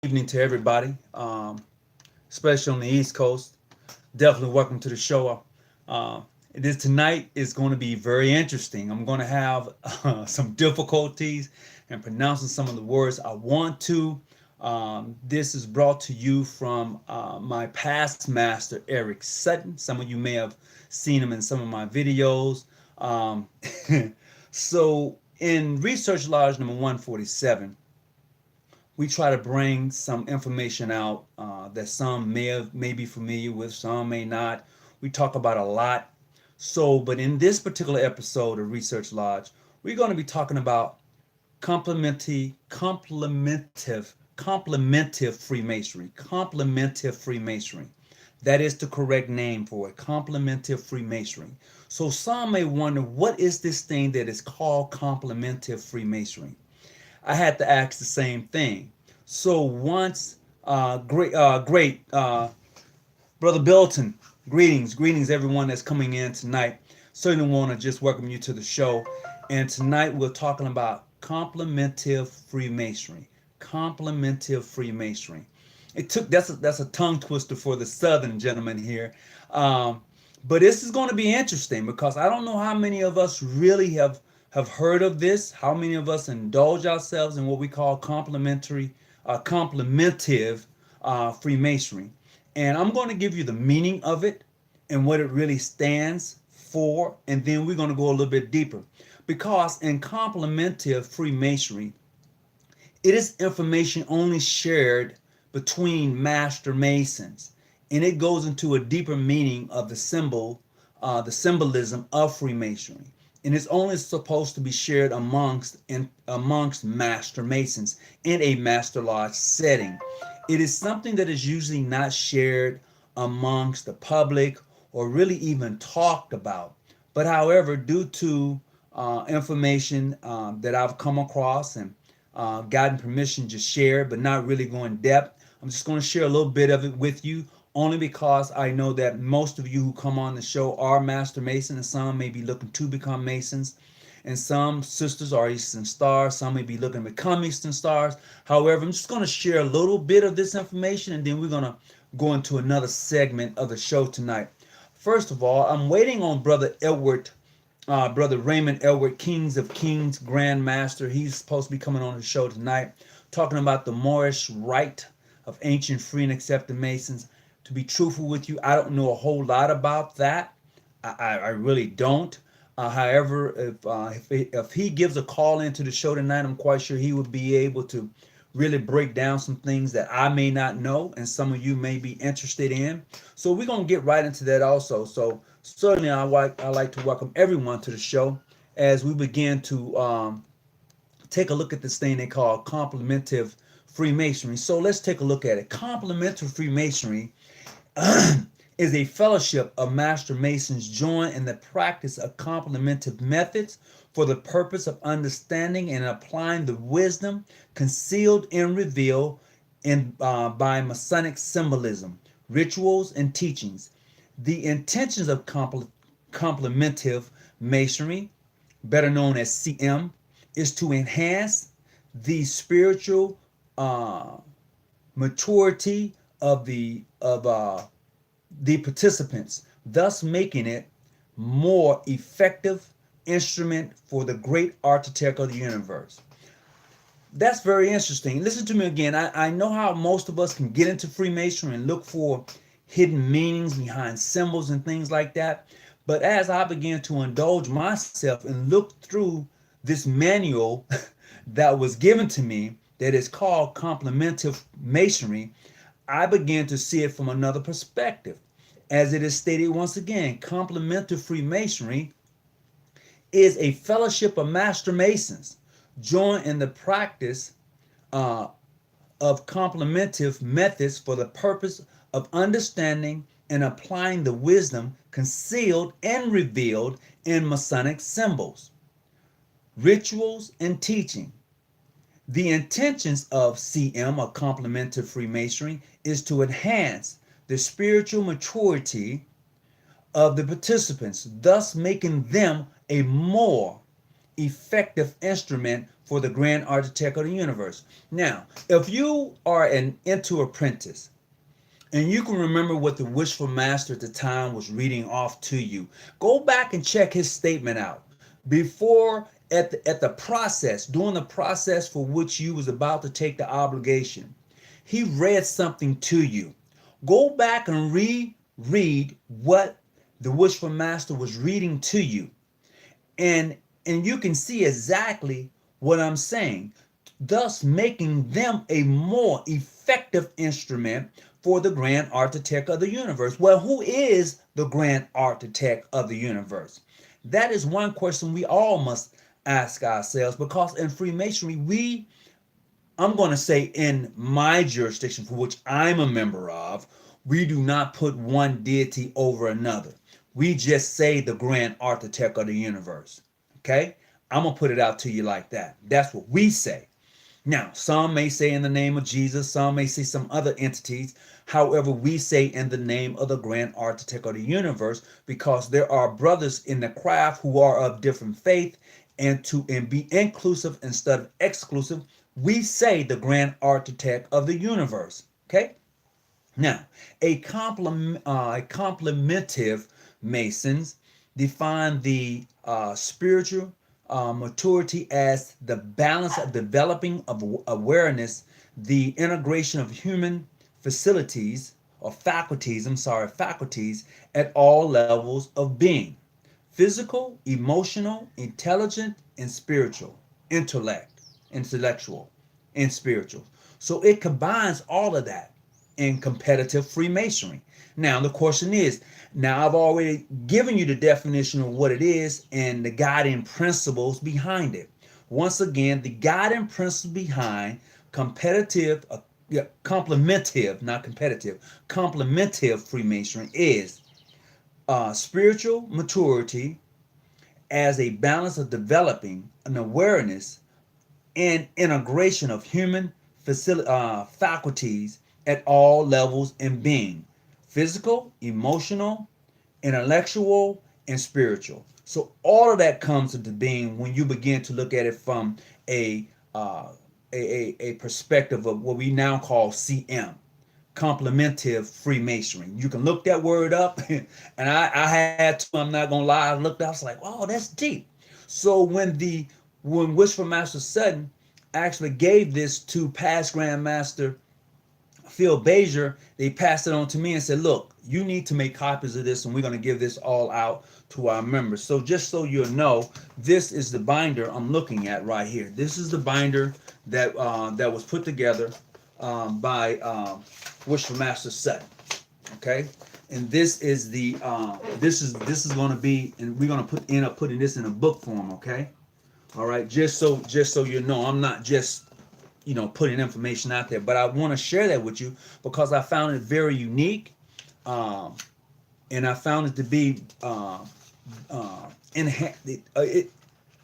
evening to everybody, especially on the East Coast. Definitely welcome to the show. This tonight is going to be very interesting. I'm going to have some difficulties in pronouncing some of the words I want to. This is brought to you from my past master, Eric Sutton. Some of you may have seen him in some of my videos. Um, so, in Research Lodge number 147, we try to bring some information out that some may be familiar with, some may not. We talk about a lot. So, but in this particular episode of Research Lodge, we're going to be talking about complementive Freemasonry. Complementive Freemasonry. That is the correct name for it. Complementive Freemasonry. So some may wonder, what is this thing that is called complementive Freemasonry? I had to ask the same thing. So once, great, Brother Bilton, greetings everyone that's coming in tonight. Certainly want to just welcome you to the show. And tonight we're talking about complementive Freemasonry. Complementive Freemasonry. That's a tongue twister for the Southern gentleman here. Um, but this is going to be interesting because I don't know how many of us really have heard of this. How many of us indulge ourselves in what we call complementive Freemasonry? And I'm going to give you the meaning of it and what it really stands for, and then we're going to go a little bit deeper. Because in complementive Freemasonry, it is information only shared between master masons, and it goes into a deeper meaning of the symbolism of Freemasonry, and it's only supposed to be shared amongst master masons in a master lodge setting. It is something that is usually not shared amongst the public or really even talked about. But however, due to information that I've come across and gotten permission to share, but not really go in depth, I'm just going to share a little bit of it with you, only because I know that most of you who come on the show are Master Mason, and some may be looking to become Masons, and some sisters are Eastern Stars, some may be looking to become Eastern Stars. However, I'm just going to share a little bit of this information, and then we're going to go into another segment of the show tonight. First of all, I'm waiting on Brother Raymond Edward, Kings of Kings Grand Master. He's supposed to be coming on the show tonight, talking about the Moorish rite of ancient free and accepted Masons. To be truthful with you, I don't know a whole lot about that. I really don't. However, if he gives a call into the show tonight, I'm quite sure he would be able to really break down some things that I may not know and some of you may be interested in. So we're going to get right into that also. So certainly I like to welcome everyone to the show as we begin to take a look at this thing they call complementive Freemasonry. So let's take a look at it. Complementive Freemasonry is a fellowship of master masons joined in the practice of complementive methods for the purpose of understanding and applying the wisdom concealed and revealed by Masonic symbolism, rituals, and teachings. The intentions of complementive masonry, better known as CM, is to enhance the spiritual maturity of the participants, thus making it more effective instrument for the great architect of the universe. That's very interesting. Listen to me again. I know how most of us can get into Freemasonry and look for hidden meanings behind symbols and things like that. But as I began to indulge myself and look through this manual that was given to me that is called Complementive Masonry, I began to see it from another perspective. As it is stated once again, Complementive Freemasonry is a fellowship of master masons joined in the practice of complementive methods for the purpose of understanding and applying the wisdom concealed and revealed in Masonic symbols, rituals, and teaching. The intentions of CM, or Complementive Freemasonry, is to enhance the spiritual maturity of the participants, thus making them a more effective instrument for the grand architect of the universe. Now, if you are an into apprentice, and you can remember what the wishful master at the time was reading off to you, go back and check his statement out before at the process, during the process for which you was about to take the obligation. He read something to you. Go back and reread what the wishful master was reading to you, and you can see exactly what I'm saying, thus making them a more effective instrument for the grand architect of the universe. Well, who is the grand architect of the universe? That is one question we all must ask ourselves, because in Freemasonry, I'm going to say in my jurisdiction, for which I'm a member of, we do not put one deity over another. We just say the grand architect of the universe. Okay? I'm going to put it out to you like that. That's what we say. Now, some may say in the name of Jesus, some may say some other entities. However, we say in the name of the grand architect of the universe, because there are brothers in the craft who are of different faith, and be inclusive instead of exclusive, we say the grand architect of the universe. Okay? Now, a complementive Masons define the spiritual maturity as the balance of developing of awareness, the integration of human faculties at all levels of being: physical, emotional, intelligent, and spiritual, intellectual, and spiritual. So it combines all of that in competitive Freemasonry. Now, the question is, now I've already given you the definition of what it is and the guiding principles behind it. Once again, the guiding principles behind complementive Freemasonry is spiritual maturity as a balance of developing an awareness and integration of human faculties at all levels in being: physical, emotional, intellectual, and spiritual. So all of that comes into being when you begin to look at it from a perspective of what we now call CM, complementive Freemasonry. You can look that word up, and I had to. I'm not gonna lie. I looked. I was like, "Oh, that's deep." So when Wishful Master Sutton actually gave this to past Grandmaster Phil Bazier, they passed it on to me and said, "Look, you need to make copies of this, and we're going to give this all out to our members." So just so you know, this is the binder I'm looking at right here. This is the binder that was put together by Wishful Master Sutton. Okay, and this is the this is going to be, and we're going to end up putting this in a book form. Okay, all right. Just so you know, I'm not just putting information out there, but I want to share that with you because I found it very unique, and I found it to be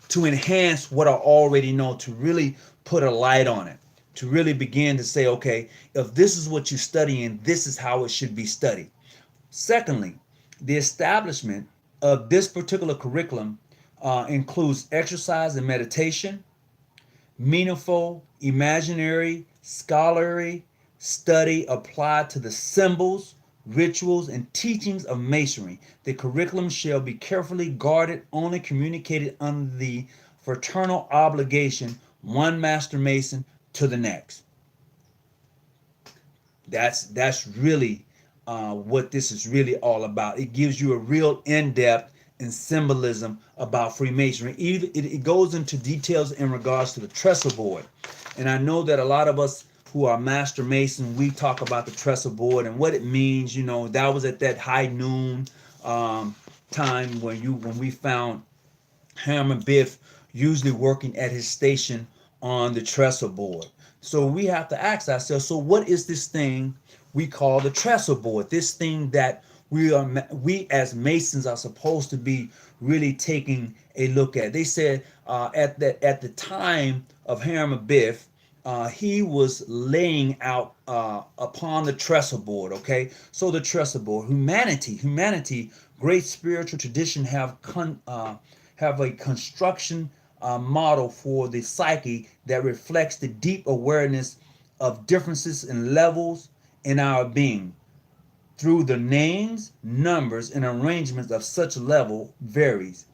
to enhance what I already know, to really put a light on it, to really begin to say, okay, if this is what you're studying, this is how it should be studied. Secondly, the establishment of this particular curriculum includes exercise and meditation, meaningful, imaginary, scholarly study applied to the symbols, rituals, and teachings of Masonry. The curriculum shall be carefully guarded, only communicated under the fraternal obligation, one Master Mason to the next. That's really what this is really all about. It gives you a real in-depth and symbolism about Freemasonry. It goes into details in regards to the Trestle Board. And I know that a lot of us who are Master Mason, we talk about the Trestle Board and what it means. That was at that high noon time when we found Hiram Abiff usually working at his station on the Trestle Board. So we have to ask ourselves, so what is this thing we call the Trestle Board? This thing that we as Masons are supposed to be really taking a look at. They said at the time of Hiram Abiff, he was laying out upon the Trestle Board. Okay, so the Trestle Board, humanity, great spiritual tradition have a construction model for the psyche that reflects the deep awareness of differences in levels in our being through the names, numbers, and arrangements of such level varies.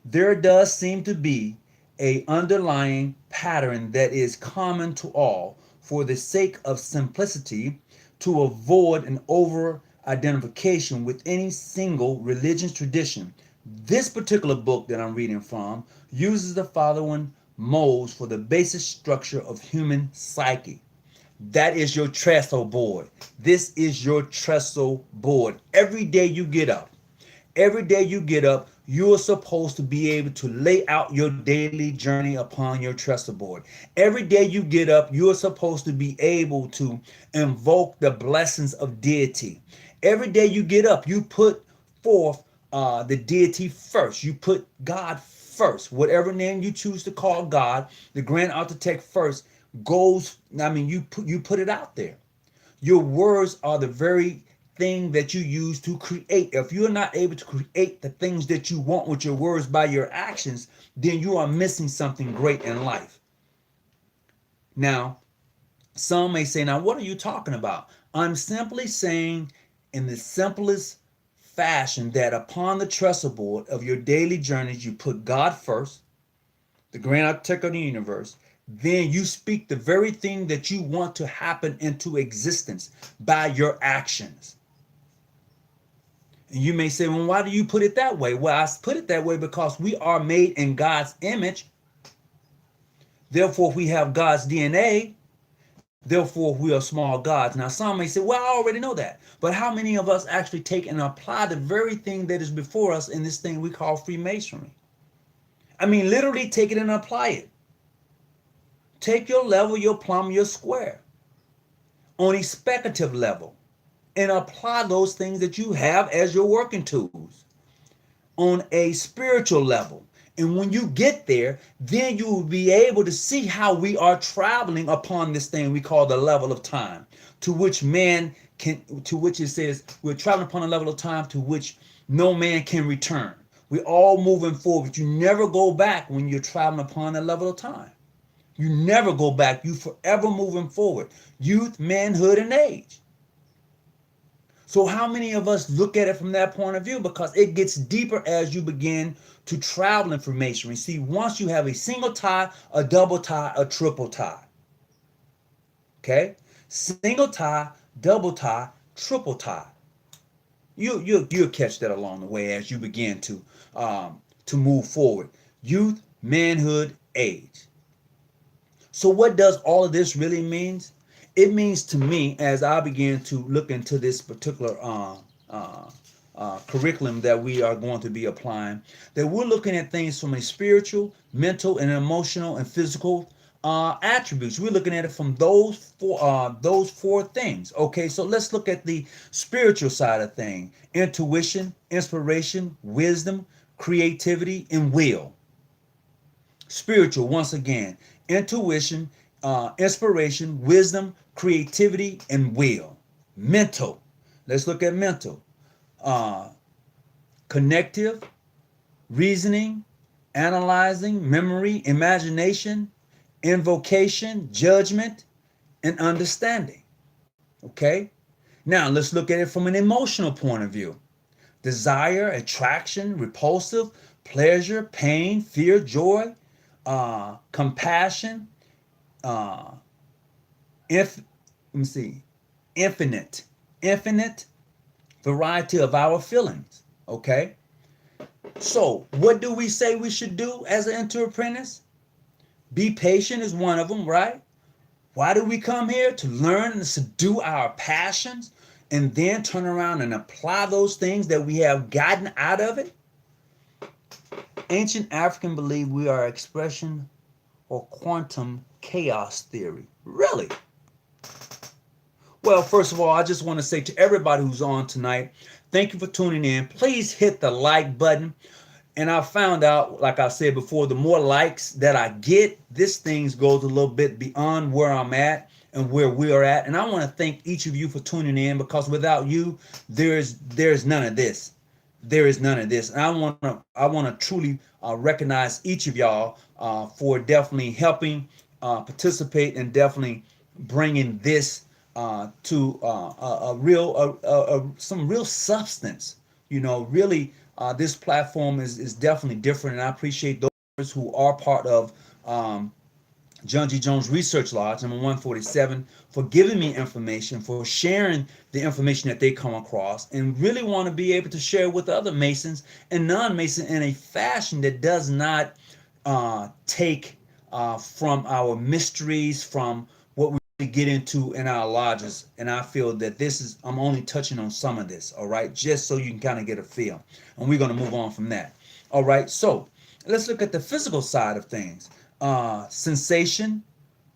There does seem to be a underlying pattern that is common to all for the sake of simplicity to avoid an over identification with any single religious tradition. This particular book that I'm reading from uses the following modes for the basic structure of human psyche. That is your trestle board. This is your trestle board. Every day you get up, you are supposed to be able to lay out your daily journey upon your trestle board. Every day you get up, you are supposed to be able to invoke the blessings of deity. Every day you get up, you put forth the deity first. You put God first. Whatever name you choose to call God, the grand architect first goes. I mean, you put it out there. Your words are the very thing that you use to create. If you're not able to create the things that you want with your words by your actions, then you are missing something great in life. Now, some may say, now what are you talking about? I'm simply saying in the simplest fashion that upon the trestle board of your daily journeys, you put God first, the grand architect of the universe. Then you speak the very thing that you want to happen into existence by your actions. And you may say, well, why do you put it that way? Well, I put it that way because we are made in God's image. Therefore, we have God's DNA. Therefore, we are small gods. Now, some may say, well, I already know that. But how many of us actually take and apply the very thing that is before us in this thing we call Freemasonry? I mean, literally take it and apply it. Take your level, your plumb, your square on a speculative level and apply those things that you have as your working tools on a spiritual level. And when you get there, then you will be able to see how we are traveling upon this thing we call the level of time, to which it says we're traveling upon a level of time to which no man can return. We're all moving forward. You never go back when you're traveling upon a level of time. You never go back. You forever moving forward. Youth, manhood, and age. So how many of us look at it from that point of view? Because it gets deeper as you begin to travel in Freemasonry. See, once you have a single tie, a double tie, a triple tie. Okay? Single tie, double tie, triple tie. You'll catch that along the way as you begin to move forward. Youth, manhood, age. So what does all of this really mean? It means to me, as I begin to look into this particular curriculum that we are going to be applying, that we're looking at things from a spiritual, mental, and emotional and physical attributes. We're looking at it from those four things. Okay, so let's look at the spiritual side of things: intuition, inspiration, wisdom, creativity, and will. Spiritual, once again, intuition, inspiration, wisdom, creativity, and will. Mental, let's look at mental. Connective, reasoning, analyzing, memory, imagination, invocation, judgment, and understanding. Okay? Now let's look at it from an emotional point of view. Desire, attraction, repulsive, pleasure, pain, fear, joy, compassion, infinite variety of our feelings. Okay, so what do we say we should do as an apprentice? Be patient is one of them, right? Why do we come here? To learn and subdue our passions and then turn around and apply those things that we have gotten out of it. Ancient African believed we are expression or quantum chaos theory. Really? Well, first of all, I just want to say to everybody who's on tonight, thank you for tuning in. Please hit the like button. And I found out, like I said before, the more likes that I get, this thing goes a little bit beyond where I'm at and where we are at. And I want to thank each of you for tuning in, because without you, there's none of this. There is none of this. And I want to truly recognize each of y'all for definitely helping participate and definitely bringing this to a real some real substance. Really, this platform is definitely different, and I appreciate those who are part of John G. Jones Research Lodge, number 147, for giving me information, for sharing the information that they come across, and really want to be able to share with other Masons and non-Masons in a fashion that does not take from our mysteries, from what we get into in our lodges. And I feel that I'm only touching on some of this, all right, just so you can kind of get a feel. And we're going to move on from that. All right, so let's look at the physical side of things. Sensation,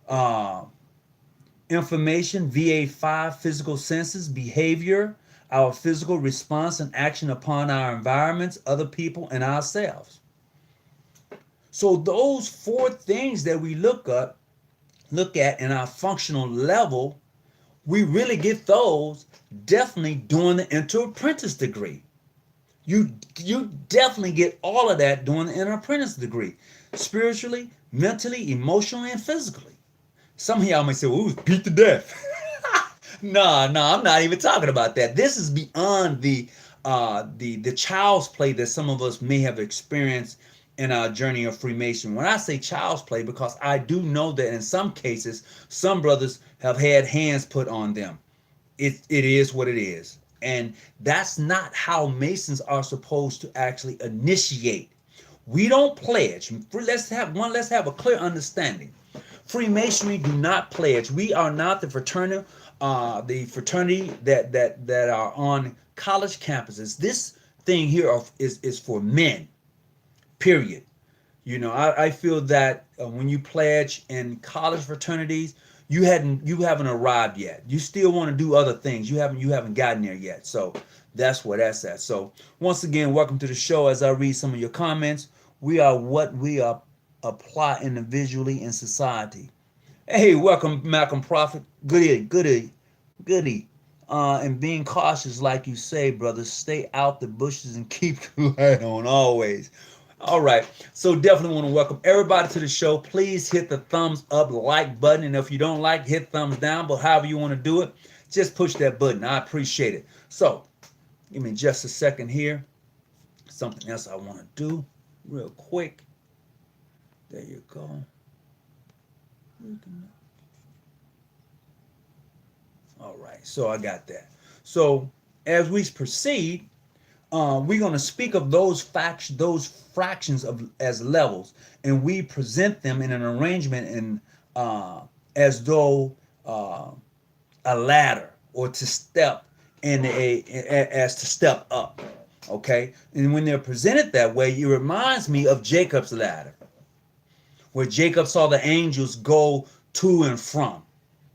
uh, information, VA5, physical senses, behavior, our physical response and action upon our environments, other people, and ourselves. So those four things that we look at in our functional level, we really get those definitely during the inter-apprentice degree. You definitely get all of that during the inter-apprentice degree, spiritually, mentally, emotionally, and physically. Some of y'all may say, well, it was beat to death. No, I'm not even talking about that. This is beyond the child's play that some of us may have experienced in our journey of Freemasonry. When I say child's play, because I do know that in some cases, some brothers have had hands put on them. It is what it is. And that's not how Masons are supposed to actually initiate. We don't pledge. Let's have a clear understanding. Freemasonry do not pledge. We are not the fraternity that are on college campuses. This thing here is for men. Period. I feel that when you pledge in college fraternities, you haven't arrived yet. You still want to do other things. You haven't gotten there yet. So that's where that's at. So once again, welcome to the show. As I read some of your comments, we are what we apply individually in society. Hey, welcome, Malcolm Prophet. Goody. And being cautious, like you say, brothers, stay out the bushes and keep the light on always. All right, so definitely want to welcome everybody to the show. Please hit the thumbs up, like button, and if you don't like, hit thumbs down. But however you want to do it, just push that button. I appreciate it. So, give me just a second here. Something else I want to do real quick. There you go. All right, so I got that. So as we proceed, we're going to speak of those fractions of as levels, and we present them in an arrangement in as though a ladder, or to step as to step up. Okay, and when they're presented that way, it reminds me of Jacob's ladder, where Jacob saw the angels go to and from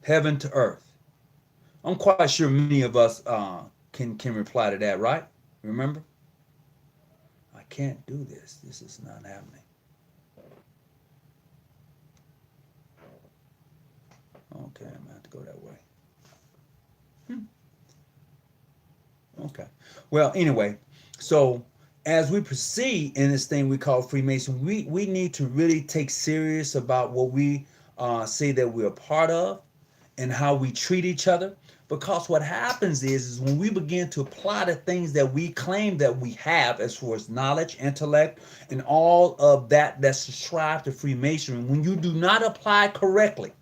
heaven to earth. I'm quite sure many of us can reply to that, right? Remember? I can't do this. This is not happening. Okay, I'm going to have to go that way. Okay. Well, anyway, so as we proceed in this thing we call Freemason, we need to really take serious about what we say that we're a part of and how we treat each other. Because what happens is when we begin to apply the things that we claim that we have as far as knowledge, intellect, and all of that's ascribed to Freemasonry, when you do not apply correctly,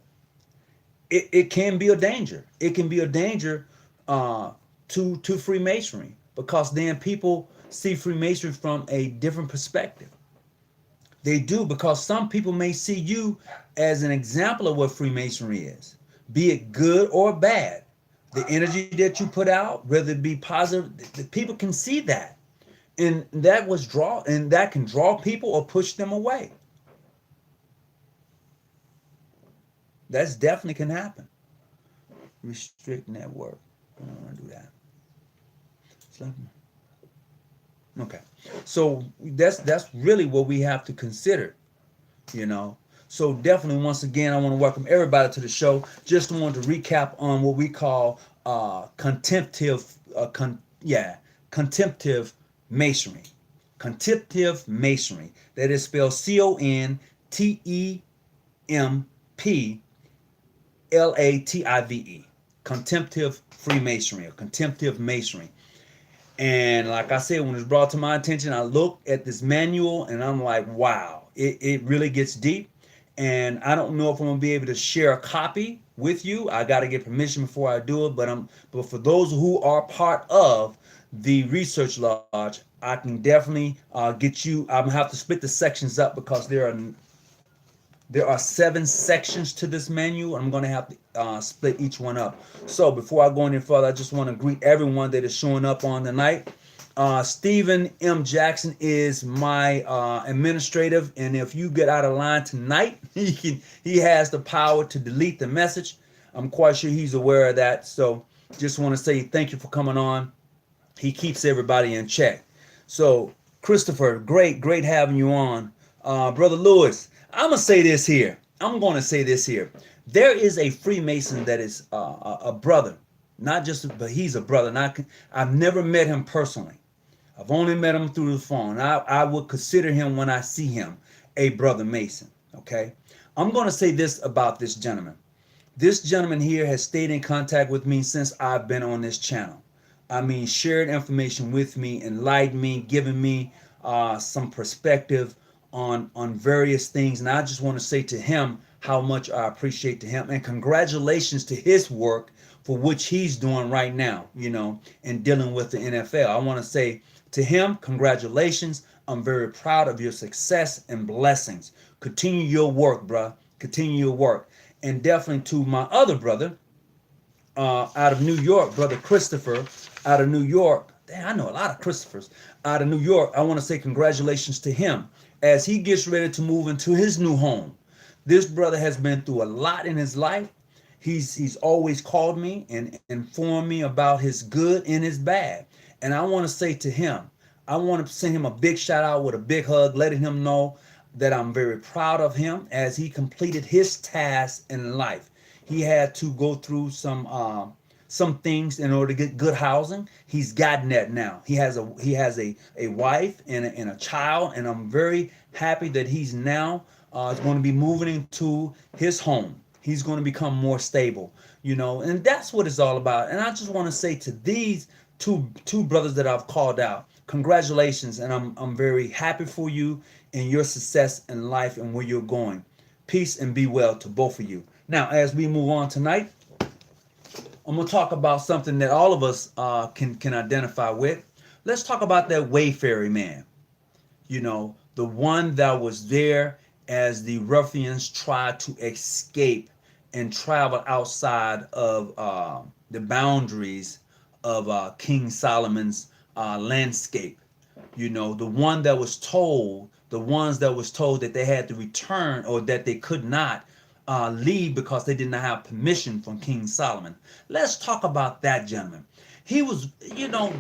it can be a danger. It can be a danger to Freemasonry, because then people see Freemasonry from a different perspective. They do, because some people may see you as an example of what Freemasonry is, be it good or bad. The energy that you put out, whether it be positive, the people can see that, and that can draw people or push them away. That's definitely can happen. Restrict network. I don't want to do that. Okay, so that's really what we have to consider, So definitely, once again, I want to welcome everybody to the show. Just wanted to recap on what we call contemplative Masonry. Contemplative Masonry. That is spelled CONTEMPLATIVE Templative, Contemplative Freemasonry or Contemplative Masonry. And like I said, when it's brought to my attention, I look at this manual and I'm like, wow, it really gets deep. And I don't know if I'm gonna be able to share a copy with you. I got to get permission before I do it. But for those who are part of the research lodge, I can definitely get you. I'm gonna have to split the sections up because there are 7 sections to this manual. I'm going to have to split each one up. So before I go any further, I just want to greet everyone that is showing up on tonight. Stephen M. Jackson is my administrative, and if you get out of line tonight, he has the power to delete the message. I'm quite sure he's aware of that. So just want to say thank you for coming on. He keeps everybody in check. So Christopher, great having you on. Brother Lewis, I'm going to say this here. There is a Freemason that is a brother, not just, but he's a brother. I've never met him personally. I've only met him through the phone. I would consider him, when I see him, a brother Mason. Okay. I'm going to say this about this gentleman. This gentleman here has stayed in contact with me since I've been on this channel. I mean, shared information with me, enlightened me, given me some perspective on various things. And I just want to say to him how much I appreciate to him, and congratulations to his work for which he's doing right now, and dealing with the NFL. I want to say to him, congratulations. I'm very proud of your success and blessings. Continue your work, bruh. Continue your work. And definitely to my other brother out of New York, Brother Christopher out of New York. Damn, I know a lot of Christophers out of New York. I want to say congratulations to him as he gets ready to move into his new home. This brother has been through a lot in his life. He's always called me and informed me about his good and his bad. And I want to say to him, I want to send him a big shout out with a big hug, letting him know that I'm very proud of him as he completed his task in life. He had to go through some things in order to get good housing. He's gotten that now. He has a wife and a child, and I'm very happy that he's now is going to be moving into his home. He's going to become more stable, and that's what it's all about. And I just want to say to these two brothers that I've called out, congratulations, and I'm very happy for you and your success in life and where you're going. Peace and be well to both of you. Now, as we move on tonight, I'm going to talk about something that all of us can identify with. Let's talk about that wayfaring man. The one that was there as the ruffians tried to escape and travel outside of the boundaries of King Solomon's landscape. The ones that was told that they had to return, or that they could not leave because they did not have permission from King Solomon. Let's talk about that gentleman. He was,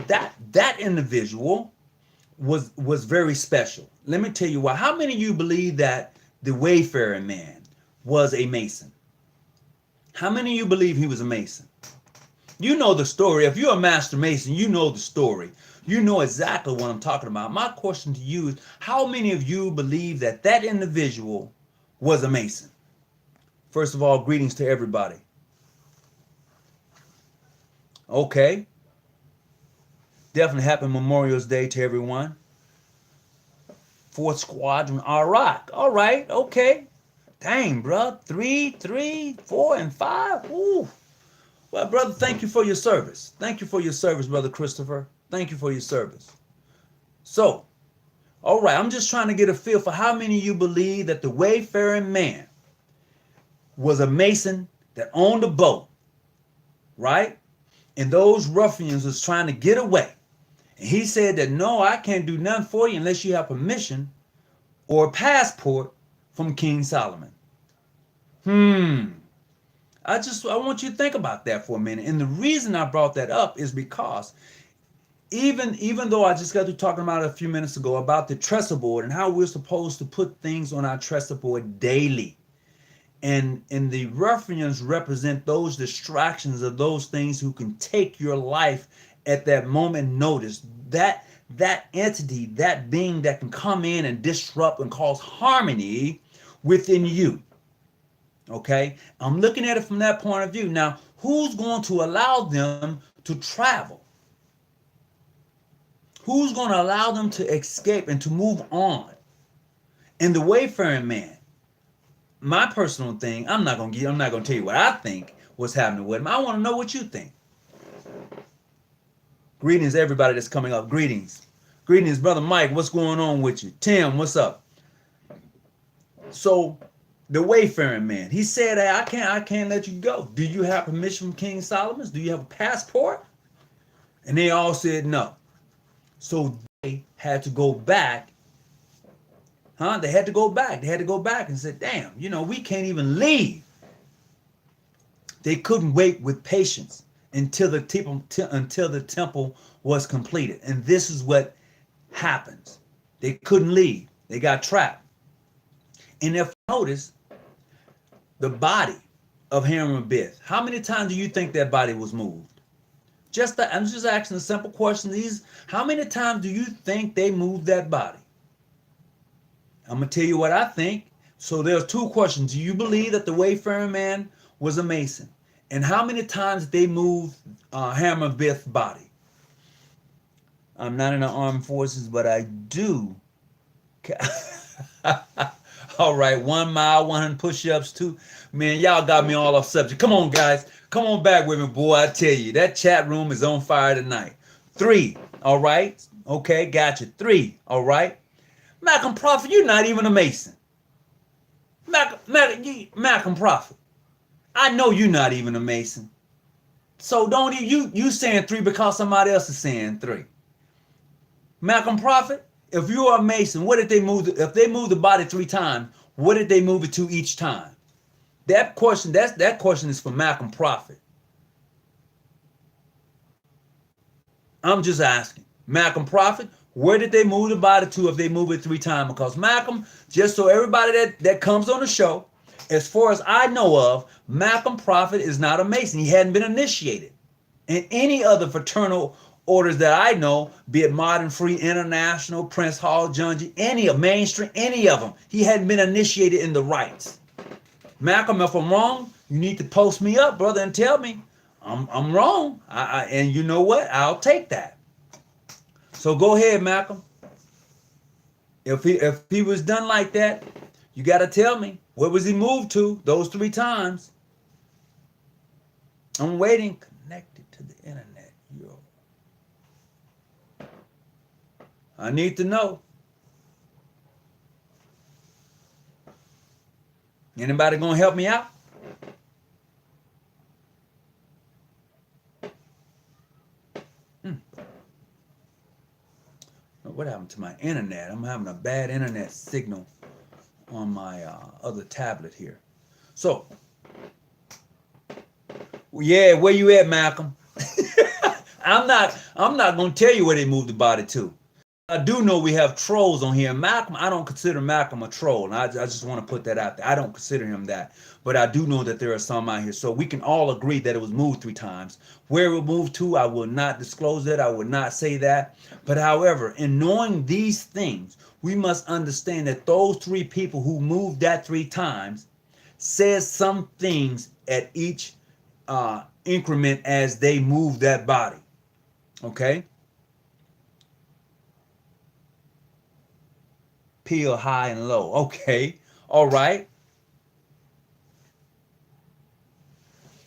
that individual was very special. Let me tell you why. How many of you believe that the wayfaring man was a Mason? How many of you believe he was a Mason? You know the story. If you're a Master Mason, you know the story. You know exactly what I'm talking about. My question to you is, how many of you believe that individual was a Mason? First of all, greetings to everybody. Okay. Definitely happy Memorial's Day to everyone. 4th Squadron. All right. Okay. Dang, bro. 3, 4, and 5. Ooh. Well, brother, thank you for your service. Thank you for your service, Brother Christopher. Thank you for your service. So, all right, I'm just trying to get a feel for how many of you believe that the wayfaring man was a Mason that owned a boat, right? And those ruffians was trying to get away. And he said that, no, I can't do nothing for you unless you have permission or a passport from King Solomon. I want you to think about that for a minute. And the reason I brought that up is because even though I just got to talking about it a few minutes ago about the Trestle Board and how we're supposed to put things on our Trestle Board daily. And the ruffians represent those distractions of those things who can take your life at that moment notice. That entity, that being that can come in and disrupt and cause harmony within you. Okay? I'm looking at it from that point of view. Now, who's going to allow them to travel? Who's going to allow them to escape and to move on? And the wayfaring man, my personal thing, I'm not gonna tell you what I think what's happening with him. I want to know what you think. Greetings, everybody that's coming up. Greetings. Greetings, Brother Mike. What's going on with you? Tim, what's up? So, the wayfaring man, he said, hey, I can't let you go. Do you have permission from King Solomon? Do you have a passport? And they all said no. So they had to go back. They had to go back. They had to go back and said, damn, we can't even leave. They couldn't wait with patience until the temple was completed. And this is what happens. They couldn't leave. They got trapped. And if you notice, the body of Hiram Abiff, how many times do you think that body was moved? I'm just asking a simple question. How many times do you think they moved that body? I'm going to tell you what I think. So there's two questions. Do you believe that the wayfaring man was a Mason? And how many times did they move Hiram Abiff's body? I'm not in the armed forces, but I do. All right, 1 mile, 100 push-ups, 2. Man, y'all got me all off subject. Come on, guys. Come on back with me, boy. I tell you, that chat room is on fire tonight. 3, all right? Okay, gotcha. 3, all right? Malcolm Prophet, you're not even a Mason. Malcolm Prophet, I know you're not even a Mason. So don't you saying 3 because somebody else is saying 3. Malcolm Prophet, if you are a Mason, what did they move? If they moved the body 3 times, what did they move it to each time? That question is for Malcolm Prophet. I'm just asking. Malcolm Prophet, where did they move the body to if they move it 3 times? Because Malcolm, just so everybody that comes on the show, as far as I know of, Malcolm Prophet is not a Mason. He hadn't been initiated in any other fraternal orders that I know, be it Modern Free, International, Prince Hall, Junji, any of mainstream, any of them. He hadn't been initiated in the rites. Malcolm, if I'm wrong, you need to post me up, brother, and tell me I'm wrong. And you know what? I'll take that. So go ahead, Malcolm. If he was done like that, you got to tell me, where was he moved to those 3 times? I'm waiting. Connected to the internet. Yo. I need to know. Anybody gonna help me out? What happened to my internet? I'm having a bad internet signal on my other tablet here. So, yeah, where you at, Malcolm? I'm not gonna tell you where they moved the body to. I do know we have trolls on here. Malcolm, I don't consider Malcolm a troll. And I just want to put that out there. I don't consider him that. But I do know that there are some out here. So we can all agree that it was moved 3 times. Where it was moved to, I will not disclose that. I will not say that. But however, in knowing these things, we must understand that those 3 people who moved that 3 times says some things at each increment as they move that body. Okay? Peel high and low. Okay. All right.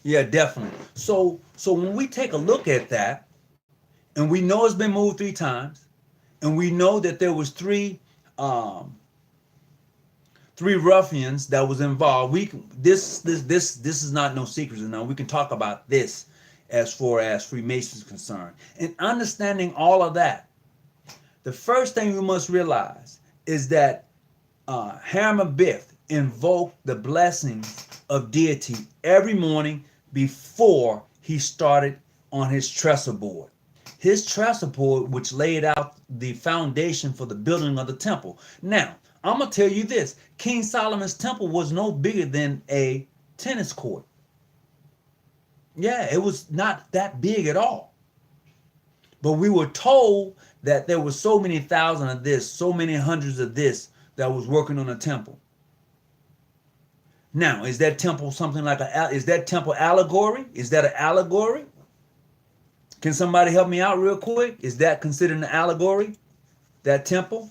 Yeah, definitely. So when we take a look at that, and we know it's been moved 3 times, and we know that there was 3 ruffians that was involved. This is not no secrets, and now we can talk about this as far as Freemasons is concerned. And understanding all of that, the first thing we must realize is that Hiram Abiff invoked the blessings of deity every morning before he started on his trestle board. His trestle board, which laid out the foundation for the building of the temple. Now, I'm going to tell you this. King Solomon's temple was no bigger than a tennis court. Yeah, it was not that big at all. But we were told that there was so many thousand of this, so many hundreds of this that was working on the temple. Now, is that temple something like is that temple allegory? Is that an allegory? Can somebody help me out real quick? Is that considered an allegory? That temple?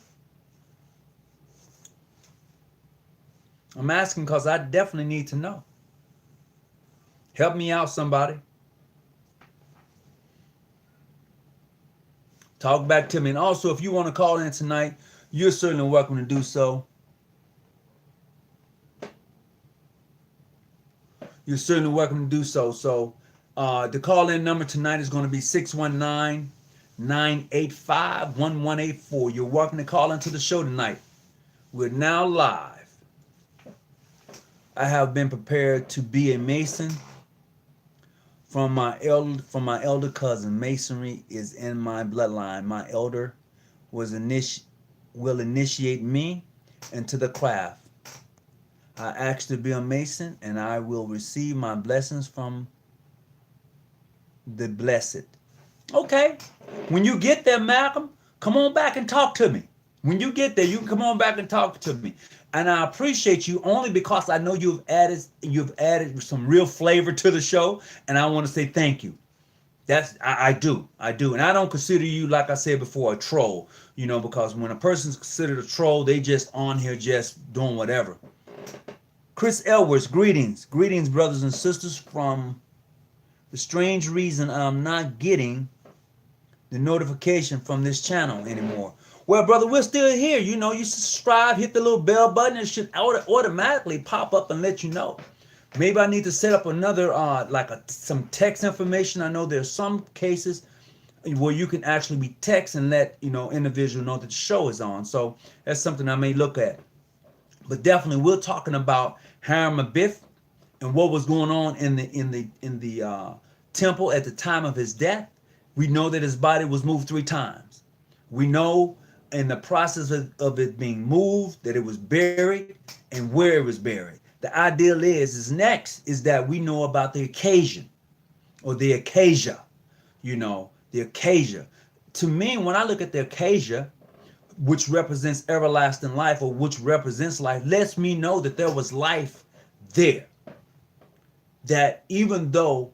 I'm asking because I definitely need to know. Help me out, somebody. Talk back to me. And also, if you want to call in tonight, you're certainly welcome to do so. You're certainly welcome to do so. So the call-in number tonight is going to be 619-985-1184. You're welcome to call into the show tonight. We're now live. I have been prepared to be a Mason from my elder cousin. Masonry is in my bloodline. My elder will initiate me into the craft. I asked to be a Mason, and I will receive my blessings from the blessed. Okay. When you get there, Malcolm, come on back and talk to me. When you get there, you can come on back and talk to me. And I appreciate you only because I know you've added some real flavor to the show, and I want to say thank you. I do. And I don't consider you, like I said before, a troll, because when a person's considered a troll, they just on here just doing whatever. Chris Edwards, greetings, brothers and sisters. From the strange reason I'm not getting the notification from this channel anymore. Well, brother, we're still here. You subscribe, hit the little bell button, it should automatically pop up and let you know. Maybe I need to set up another, some text information. I know there's some cases where you can actually be text and let, individual know that the show is on. So that's something I may look at. But definitely, we're talking about Hiram Abiff and what was going on in the temple at the time of his death. We know that his body was moved 3 times. We know in the process of it being moved that it was buried and where it was buried. The ideal is next is that we know about the occasion or the acacia. The acacia. To me, when I look at the acacia, which represents everlasting life, or which represents life, lets me know that there was life there. That even though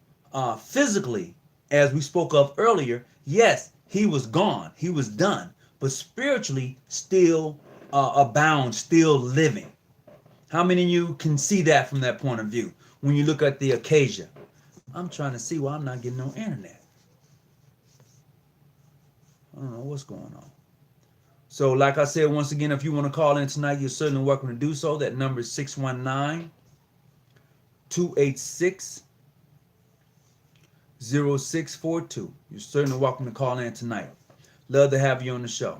physically, as we spoke of earlier, yes, he was gone, he was done, but spiritually still abound, still living. How many of you can see that from that point of view when you look at the acacia? I'm trying to see why I'm not getting no internet. I don't know what's going on. So like I said, once again, if you want to call in tonight, you're certainly welcome to do so. That number is 619-286-0642. You're certainly welcome to call in tonight. Love to have you on the show.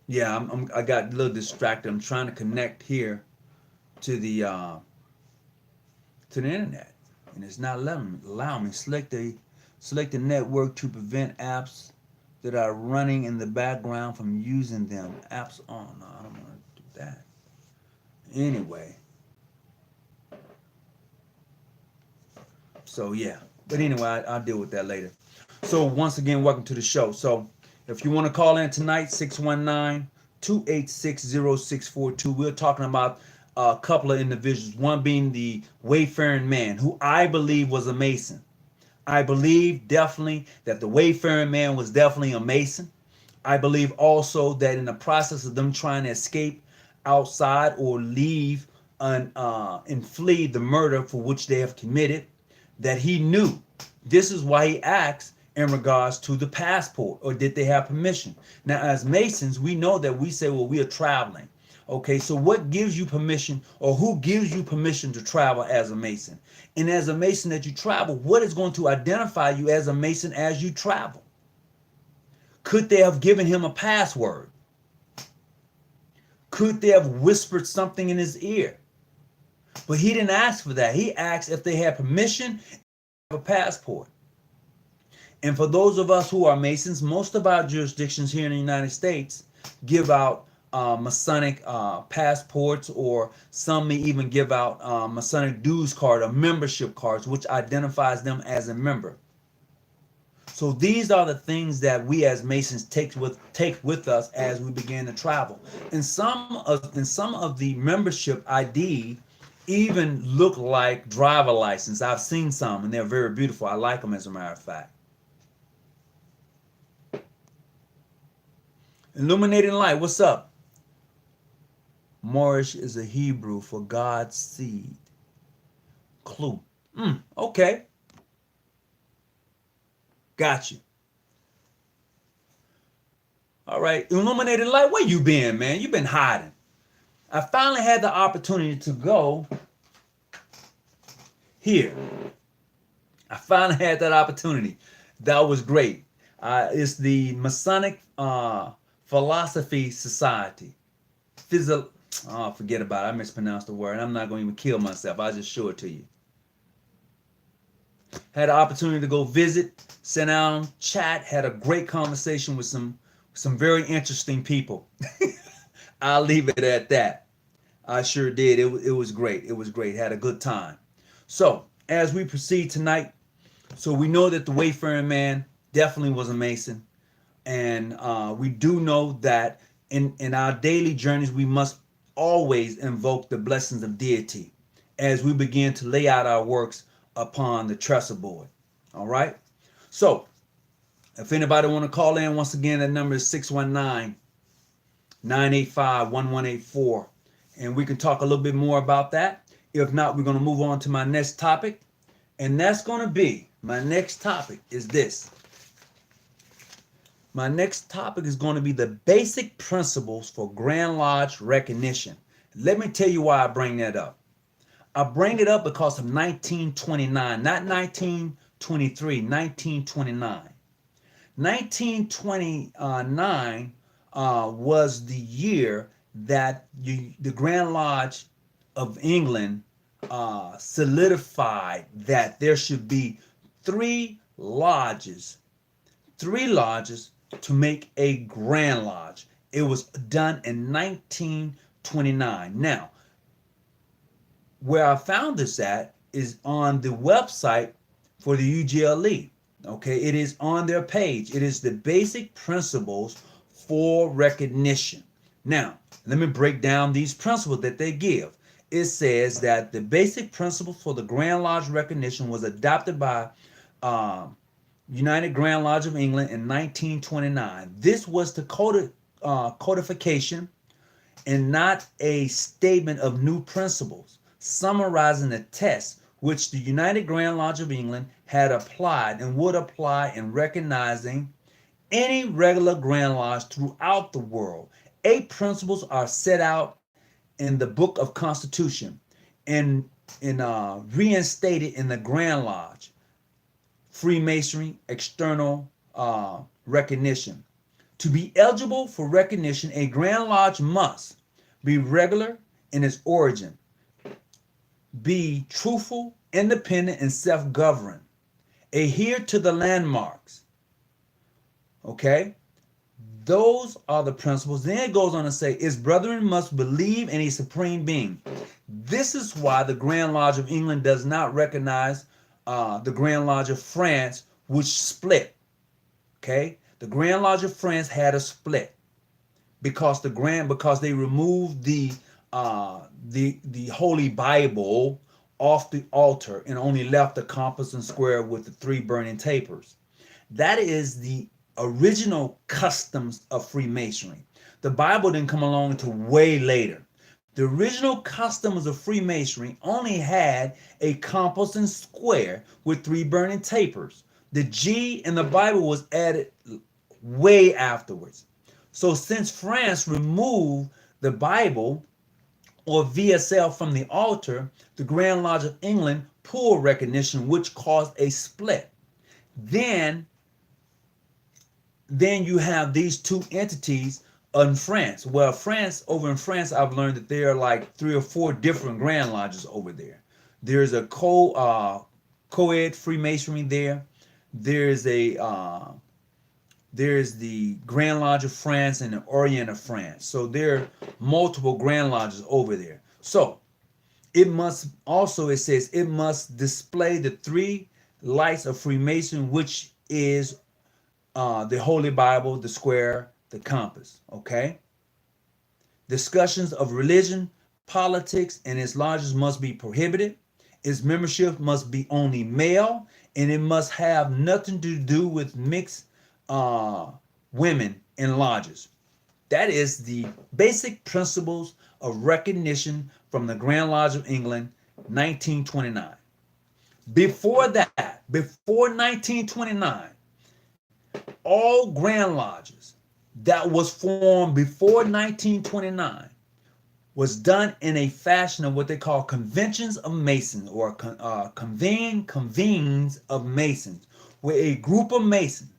Yeah, I got a little distracted. I'm trying to connect here to the internet, and it's not allowing me. Select the network to prevent apps that are running in the background from using them. Apps on. No, I don't want to do that. Anyway. So yeah. But anyway, I'll deal with that later. So once again, welcome to the show. So if you want to call in tonight, 619-286-0642. We're talking about a couple of individuals. One being the wayfaring man, who I believe was a Mason. I believe definitely that the wayfaring man was definitely a Mason. I believe also that in the process of them trying to escape outside or leave and flee the murder for which they have committed, that he knew. This is why he asked in regards to the passport, or did they have permission? Now, as Masons, we know that we say, well, we are traveling. Okay, so what gives you permission, or who gives you permission to travel as a Mason? And as a Mason that you travel, what is going to identify you as a Mason as you travel? Could they have given him a password? Could they have whispered something in his ear? But he didn't ask for that. He asked if they had permission and have a passport. And for those of us who are Masons, most of our jurisdictions here in the United States give out Masonic passports, or some may even give out Masonic dues card or membership cards, which identifies them as a member. So these are the things that we as Masons take with us as we begin to travel. And some of the membership ID even look like driver license. I've seen some, and they're very beautiful. I like them, as a matter of fact. Illuminating light, what's up? Morish is a Hebrew for God's seed. Clue. Okay. Got you. All right. Illuminating light, where you been, man? You've been hiding. I finally had the opportunity to go here. I finally had that opportunity. That was great. It's the Masonic Philosophy Society. Forget about it. I mispronounced the word. I'm not going to even kill myself. I'll just show it to you. Had the opportunity to go visit, sit down, chat, had a great conversation with some very interesting people. I'll leave it at that. I sure did. It was great. It was great. Had a good time. So as we proceed tonight, so we know that the wayfaring man definitely was a Mason. And we do know that in our daily journeys, we must always invoke the blessings of deity as we begin to lay out our works upon the Trestle Board. All right. So if anybody want to call in, once again, that number is 619-985-1184. And we can talk a little bit more about that. If not, we're going to move on to my next topic. And that's going to be, my next topic is this. My next topic is going to be the basic principles for Grand Lodge recognition. Let me tell you why I bring that up. I bring it up because of 1929, not 1923, 1929. 1929 was the year that the Grand Lodge of England solidified that there should be three lodges to make a Grand Lodge. It was done in 1929. Now, where I found this at is on the website for the UGLE. Okay, it is on their page. It is the basic principles for recognition. Now, let me break down these principles that they give. It says that the basic principle for the Grand Lodge recognition was adopted by United Grand Lodge of England in 1929. This was the codification and not a statement of new principles, summarizing the test which the United Grand Lodge of England had applied and would apply in recognizing any regular Grand Lodge throughout the world. 8 principles are set out in the Book of Constitution and reinstated in the Grand Lodge Freemasonry external recognition. To be eligible for recognition, a Grand Lodge must be regular in its origin, be truthful, independent, and self-governed, adhere to the landmarks. Okay? Those are the principles. Then it goes on to say, its brethren must believe in a supreme being. This is why the Grand Lodge of England does not recognize the Grand Lodge of France, which split. Okay? The Grand Lodge of France had a split because they removed the Holy Bible off the altar and only left the compass and square with the 3 burning tapers. That is the original customs of Freemasonry. The Bible didn't come along until way later. The original customs of Freemasonry only had a compass and square with 3 burning tapers. The G in the Bible was added way afterwards. So since France removed the Bible or VSL from the altar, the Grand Lodge of England pulled recognition, which caused a split. Then you have these 2 entities in France. Well, over in France, I've learned that there are like 3 or 4 different Grand Lodges over there. There's a co-ed Freemasonry there. There's the Grand Lodge of France and the Orient of France. So there are multiple Grand Lodges over there. So it says it must display the 3 lights of Freemason, which is the Holy Bible, the square, the compass. Okay. Discussions of religion, politics, and its lodges must be prohibited. Its membership must be only male, and it must have nothing to do with mixed women in lodges. That is the basic principles of recognition from the Grand Lodge of England, 1929. Before 1929, all Grand Lodges that was formed before 1929 was done in a fashion of what they call conventions of Masons, or convenes of Masons, where a group of Masons,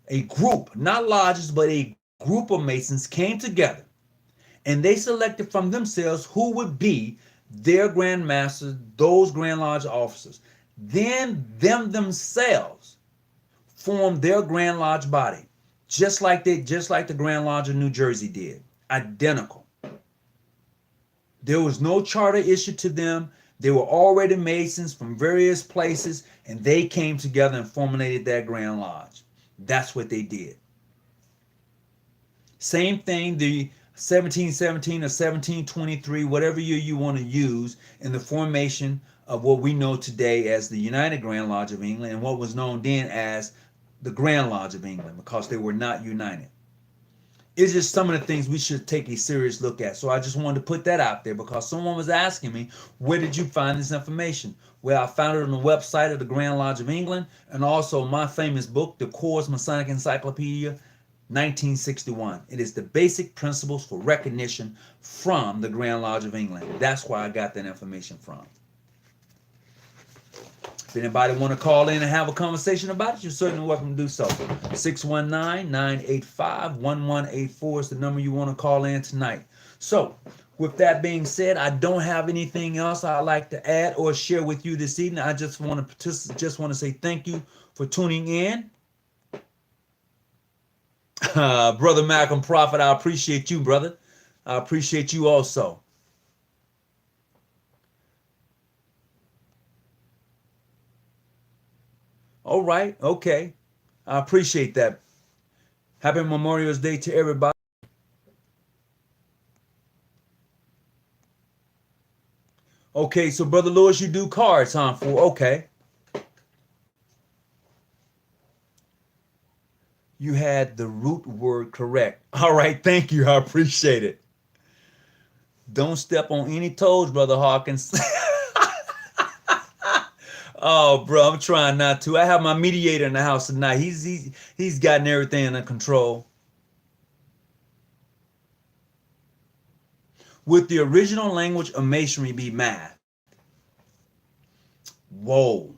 a group, not lodges, but a group of Masons came together and they selected from themselves who would be their Grand Masters, those Grand Lodge officers. Then them themselves formed their Grand Lodge body, just like the Grand Lodge of New Jersey did, identical. There was no charter issued to them. They were already Masons from various places, and they came together and formulated their Grand Lodge. That's what they did. Same thing, the 1717 or 1723, whatever year you want to use, in the formation of what we know today as the United Grand Lodge of England, and what was known then as the Grand Lodge of England, because they were not united. It's just some of the things we should take a serious look at. So I just wanted to put that out there, because someone was asking me, where did you find this information? Well, I found it on the website of the Grand Lodge of England, and also my famous book, The Coors Masonic Encyclopedia, 1961. It is the basic principles for recognition from the Grand Lodge of England. That's where I got that information from. If anybody want to call in and have a conversation about it, you're certainly welcome to do so. 619-985-1184 is the number you want to call in tonight. So, with that being said, I don't have anything else I'd like to add or share with you this evening. I just want to say thank you for tuning in. Brother Malcolm Prophet, I appreciate you, brother. I appreciate you also. All right, okay. I appreciate that. Happy Memorial Day to everybody. Okay, so Brother Lewis, you do cards, huh? Okay. You had the root word correct. All right, thank you. I appreciate it. Don't step on any toes, Brother Hawkins. Oh, bro, I'm trying not to. I have my mediator in the house tonight. He's gotten everything under control. Would the original language of Masonry be math? Whoa.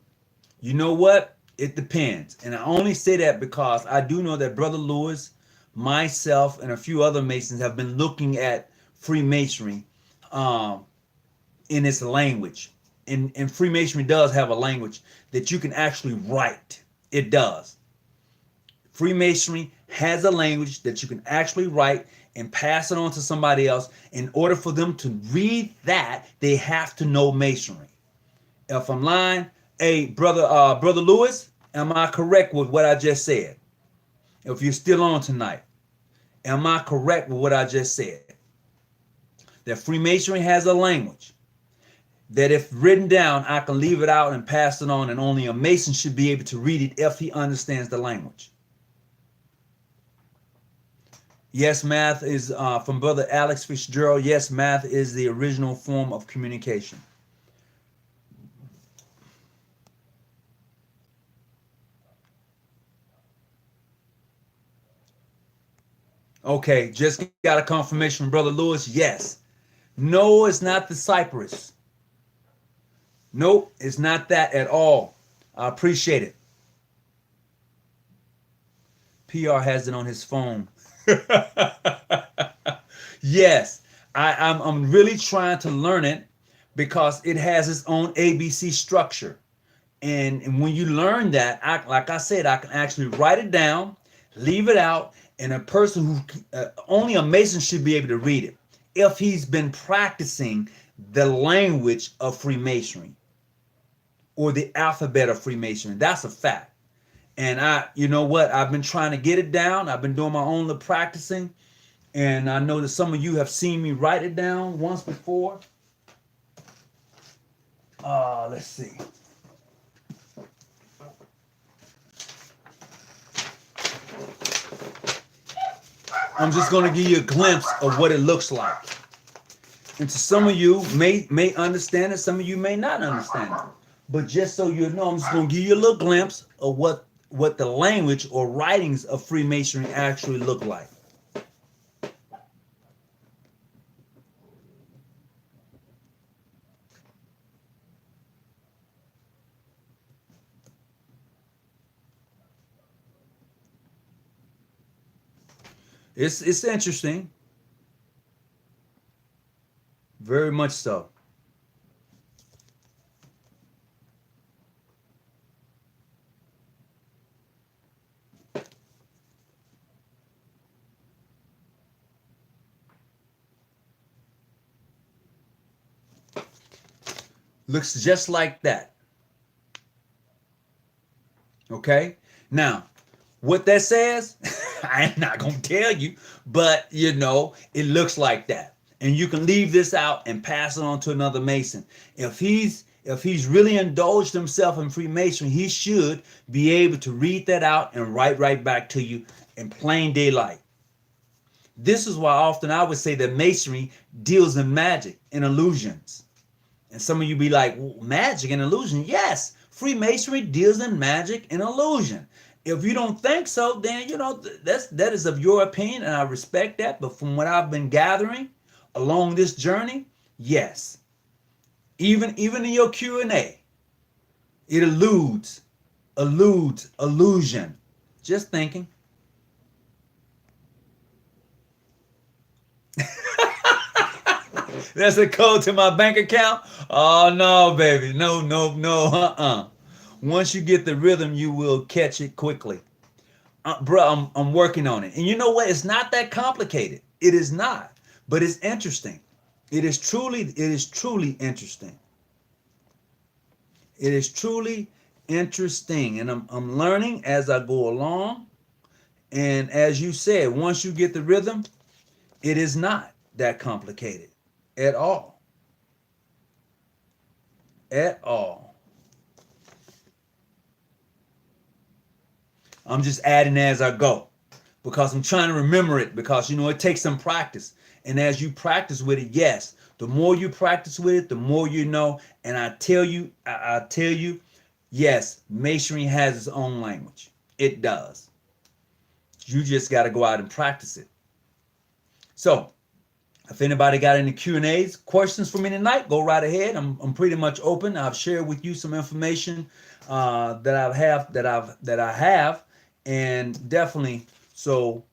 You know what? It depends. And I only say that because I do know that Brother Lewis, myself, and a few other Masons have been looking at Freemasonry in its language. And Freemasonry does have a language that you can actually write. It does. Freemasonry has a language that you can actually write and pass it on to somebody else. In order for them to read that, they have to know Masonry. If I'm lying, hey, Brother Lewis, am I correct with what I just said? If you're still on tonight, am I correct with what I just said? That Freemasonry has a language that if written down, I can leave it out and pass it on, and only a Mason should be able to read it if he understands the language. Yes, math is, from Brother Alex Fitzgerald, yes, math is the original form of communication. Okay, just got a confirmation from Brother Lewis, yes. No, it's not the Cypress. Nope, it's not that at all. I appreciate it. PR has it on his phone. Yes, I'm really trying to learn it because it has its own ABC structure. And when you learn that, like I said, I can actually write it down, leave it out, and a person who, only a Mason should be able to read it if he's been practicing the language of Freemasonry or the alphabet of Freemasonry. That's a fact. And you know what? I've been trying to get it down. I've been doing my own little practicing. And I know that some of you have seen me write it down once before. Let's see. I'm just going to give you a glimpse of what it looks like. And to some of you may understand it, some of you may not understand it. But just so you know, I'm just going to give you a little glimpse of what the language or writings of Freemasonry actually look like. It's interesting. Very much so. Looks just like that. Okay? Now, what that says, I'm not going to tell you, but you know, it looks like that. And you can leave this out and pass it on to another Mason. If he's really indulged himself in Freemasonry, he should be able to read that out and write right back to you in plain daylight. This is why often I would say that Masonry deals in magic and illusions. And some of you be like, well, magic and illusion? Yes, Freemasonry deals in magic and illusion. If you don't think so, then you know that is of your opinion, and I respect that. But from what I've been gathering along this journey, yes, even in your Q&A, it alludes, illusion. Just thinking. That's a code to my bank account. Oh no, baby, no, Once you get the rhythm, you will catch it quickly. Bro, I'm working on it. And you know what? It's not that complicated. It is not. But it's interesting. It is truly interesting. It is truly interesting. And I'm learning as I go along. And as you said, once you get the rhythm, it is not that complicated at all. At all. I'm just adding as I go because I'm trying to remember it, because you know it takes some practice. And as you practice with it, yes, the more you practice with it, the more you know. And I tell you, yes, Masonry has its own language. It does. You just got to go out and practice it. So if anybody got any Q&As, questions for me tonight, go right ahead. I'm pretty much open. I've shared with you some information that I have, and definitely so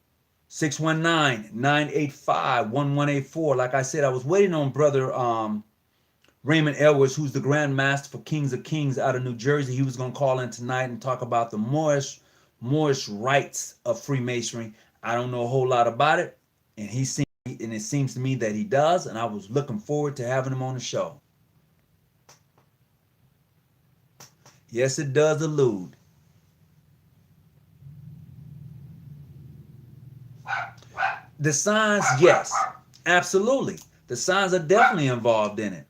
619-985-1184. Like I said, I was waiting on brother Raymond Edwards, who's the Grand Master for Kings of Kings out of New Jersey. He was going to call in tonight and talk about the Moorish rites of Freemasonry. I don't know a whole lot about it, and it seems to me that he does, and I was looking forward to having him on the show. Yes, it does allude. The signs, yes, absolutely. The signs are definitely involved in it.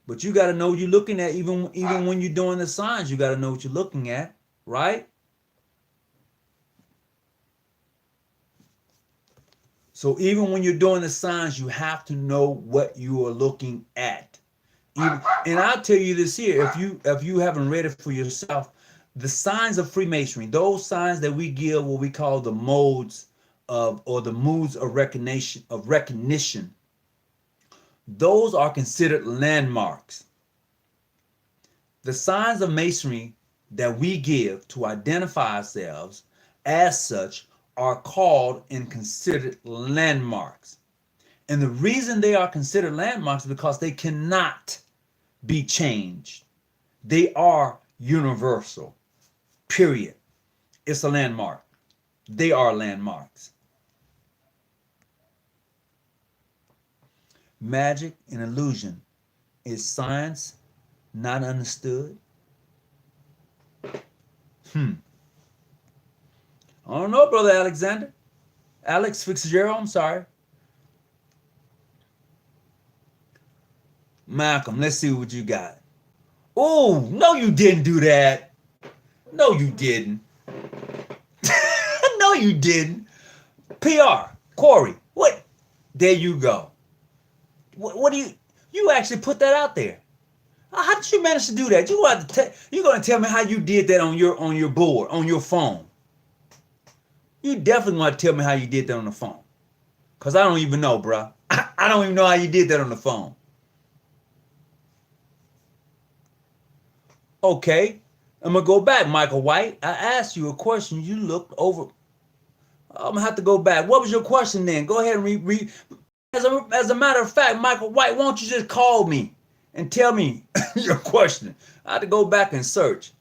But you got to know what you're looking at. Even when you're doing the signs, you got to know what you're looking at, right? So even when you're doing the signs, you have to know what you are looking at. And I'll tell you this here, if you haven't read it for yourself, the signs of Freemasonry, those signs that we give what we call the modes of, or the moods of recognition, those are considered landmarks. The signs of Masonry that we give to identify ourselves as such are called and considered landmarks. And the reason they are considered landmarks is because they cannot be changed. They are universal. Period. It's a landmark. They are landmarks. Magic and illusion is science not understood. I don't know, Brother Alexander. Alex Fitzgerald, I'm sorry. Malcolm, let's see what you got. Oh, no, you didn't do that. No, you didn't. No, you didn't. PR, Corey, what? There you go. What do you actually put that out there? How did you manage to do that? You're going to tell me how you did that on your board, on your phone. You definitely want to tell me how you did that on the phone. Because I don't even know, bro. I don't even know how you did that on the phone. Okay. I'm going to go back, Michael White. I asked you a question. You looked over. I'm going to have to go back. What was your question then? Go ahead and read. As a matter of fact, Michael White, won't you just call me and tell me your question? I had to go back and search.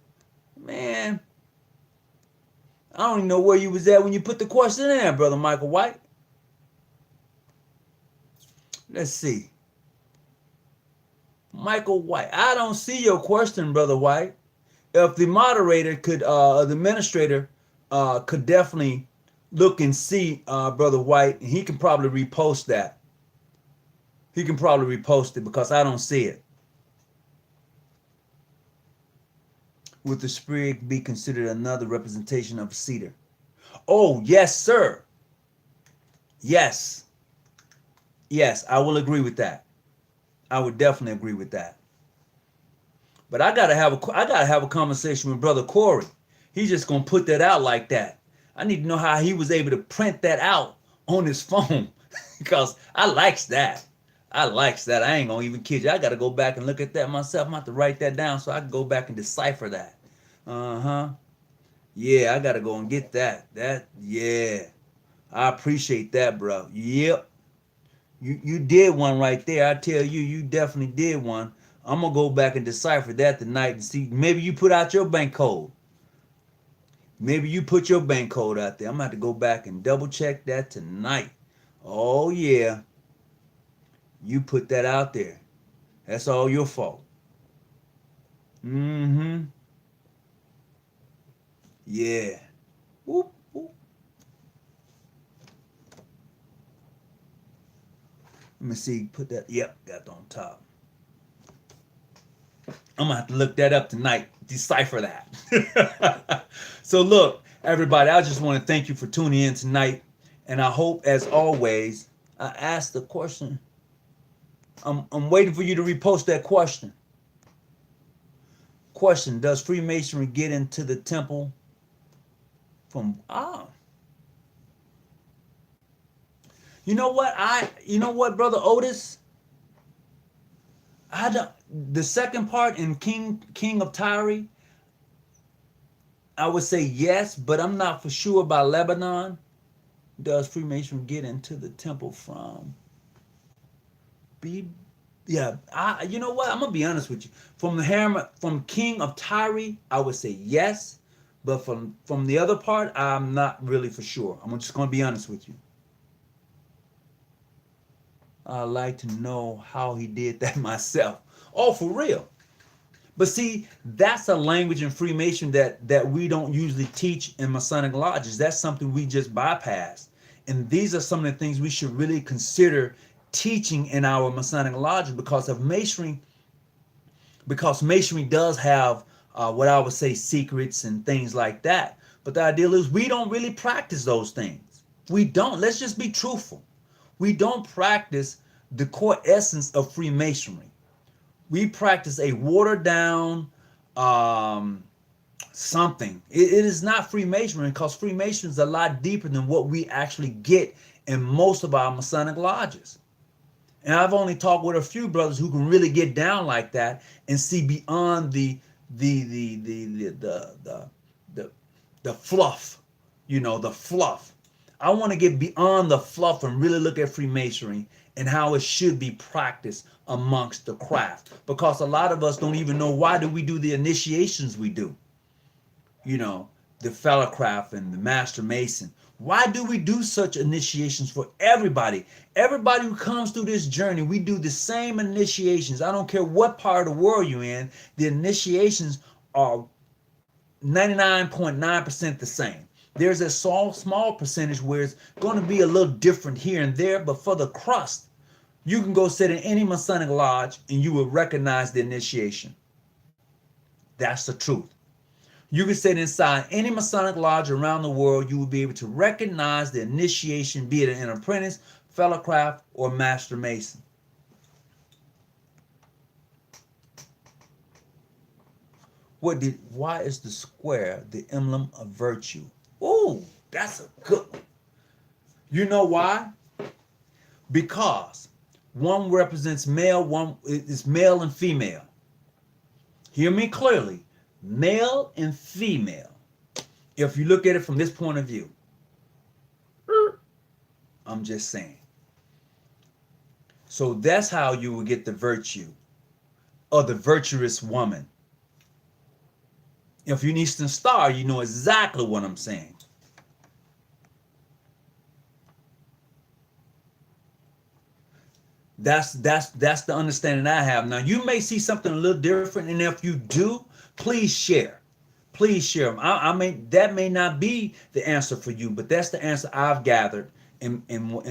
Man, I don't even know where you was at when you put the question in there, Brother Michael White. Let's see. Michael White, I don't see your question, Brother White. If the moderator could, the administrator could definitely look and see Brother White, and he can probably repost that. He can probably repost it because I don't see it. Would the sprig be considered another representation of a cedar? Oh, yes, sir. Yes. Yes, I will agree with that. I would definitely agree with that. But I gotta have a conversation with Brother Corey. He's just gonna put that out like that. I need to know how he was able to print that out on his phone because I likes that. I likes that. I ain't gonna even kid you. I gotta go back and look at that myself. I'm gonna have to write that down so I can go back and decipher that. Yeah, I gotta go and get that. Yeah. I appreciate that, bro. Yep. You did one right there. I tell you, you definitely did one. I'm gonna go back and decipher that tonight and see. Maybe you put out your bank code. Maybe you put your bank code out there. I'm gonna have to go back and double check that tonight. Oh yeah. You put that out there. That's all your fault. Mm-hmm. Yeah. Whoop, whoop. Let me see. Put that. Yep, got it on top. I'm gonna have to look that up tonight. Decipher that. So look, everybody, I just want to thank you for tuning in tonight. And I hope, as always, I asked the question. I'm waiting for you to repost that question. Question: does Freemasonry get into the temple from You know what, Brother Otis? The second part in King of Tyre, I would say yes, but I'm not for sure about Lebanon. Does Freemasonry get into the temple from? Yeah, you know what? I'm gonna be honest with you. From King of Tyre, I would say yes, but from the other part, I'm not really for sure. I'm just gonna be honest with you. I'd like to know how he did that myself. Oh, for real. But see, that's a language in Freemason that we don't usually teach in Masonic lodges. That's something we just bypass. And these are some of the things we should really consider teaching in our Masonic lodges because Masonry does have what I would say secrets and things like that. But the idea is we don't really practice those things. We don't. Let's just be truthful. We don't practice the core essence of Freemasonry. We practice a watered down something. It is not Freemasonry because Freemasonry is a lot deeper than what we actually get in most of our Masonic lodges. And I've only talked with a few brothers who can really get down like that and see beyond the fluff, the fluff. I want to get beyond the fluff and really look at Freemasonry and how it should be practiced amongst the craft. Because a lot of us don't even know why do we do the initiations we do. The Fellowcraft and the Master Mason. Why do we do such initiations for everybody? Everybody who comes through this journey, we do the same initiations. I don't care what part of the world you're in. The initiations are 99.9% the same. There's a small percentage where it's going to be a little different here and there, but for the crust, you can go sit in any Masonic lodge and you will recognize the initiation. That's the truth. You can sit inside any Masonic lodge around the world, you will be able to recognize the initiation, be it an apprentice, fellowcraft, or master mason. Why is the square the emblem of virtue? Ooh, that's a good one. You know why? Because one represents male, one is male and female. Hear me clearly. Male and female. If you look at it from this point of view. I'm just saying. So that's how you will get the virtue or the virtuous woman. If you're an Eastern Star, you know exactly what I'm saying. That's the understanding I have. Now, you may see something a little different, and if you do, please share. Please share them. That may not be the answer for you, but that's the answer I've gathered in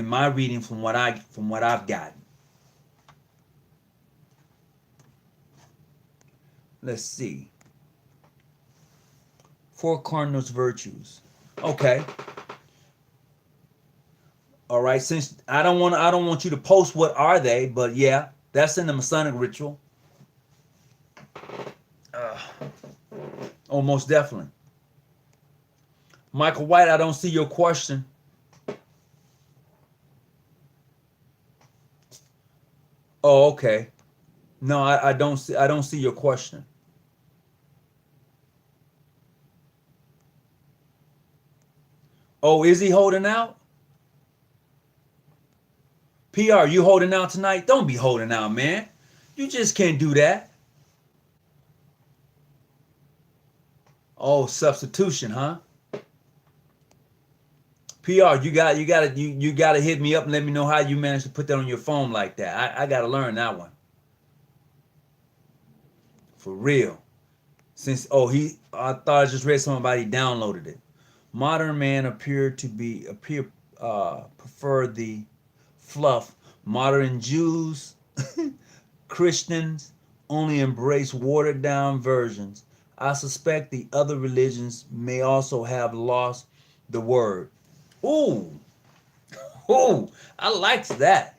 my reading from what I've gotten. Let's see. 4 cardinal virtues. Okay. All right. Since I don't want you to post what are they, but yeah, that's in the Masonic ritual. Oh, most definitely. Michael White, I don't see your question. Oh, okay. No, I don't see your question. Oh, is he holding out? PR, you holding out tonight? Don't be holding out, man. You just can't do that. Oh, substitution, huh? PR, you gotta hit me up and let me know how you managed to put that on your phone like that. I gotta learn that one. For real. I thought I just read somebody downloaded it. Modern man prefer the fluff. Modern Jews, Christians only embrace watered down versions. I suspect the other religions may also have lost the word. Ooh, I likes that.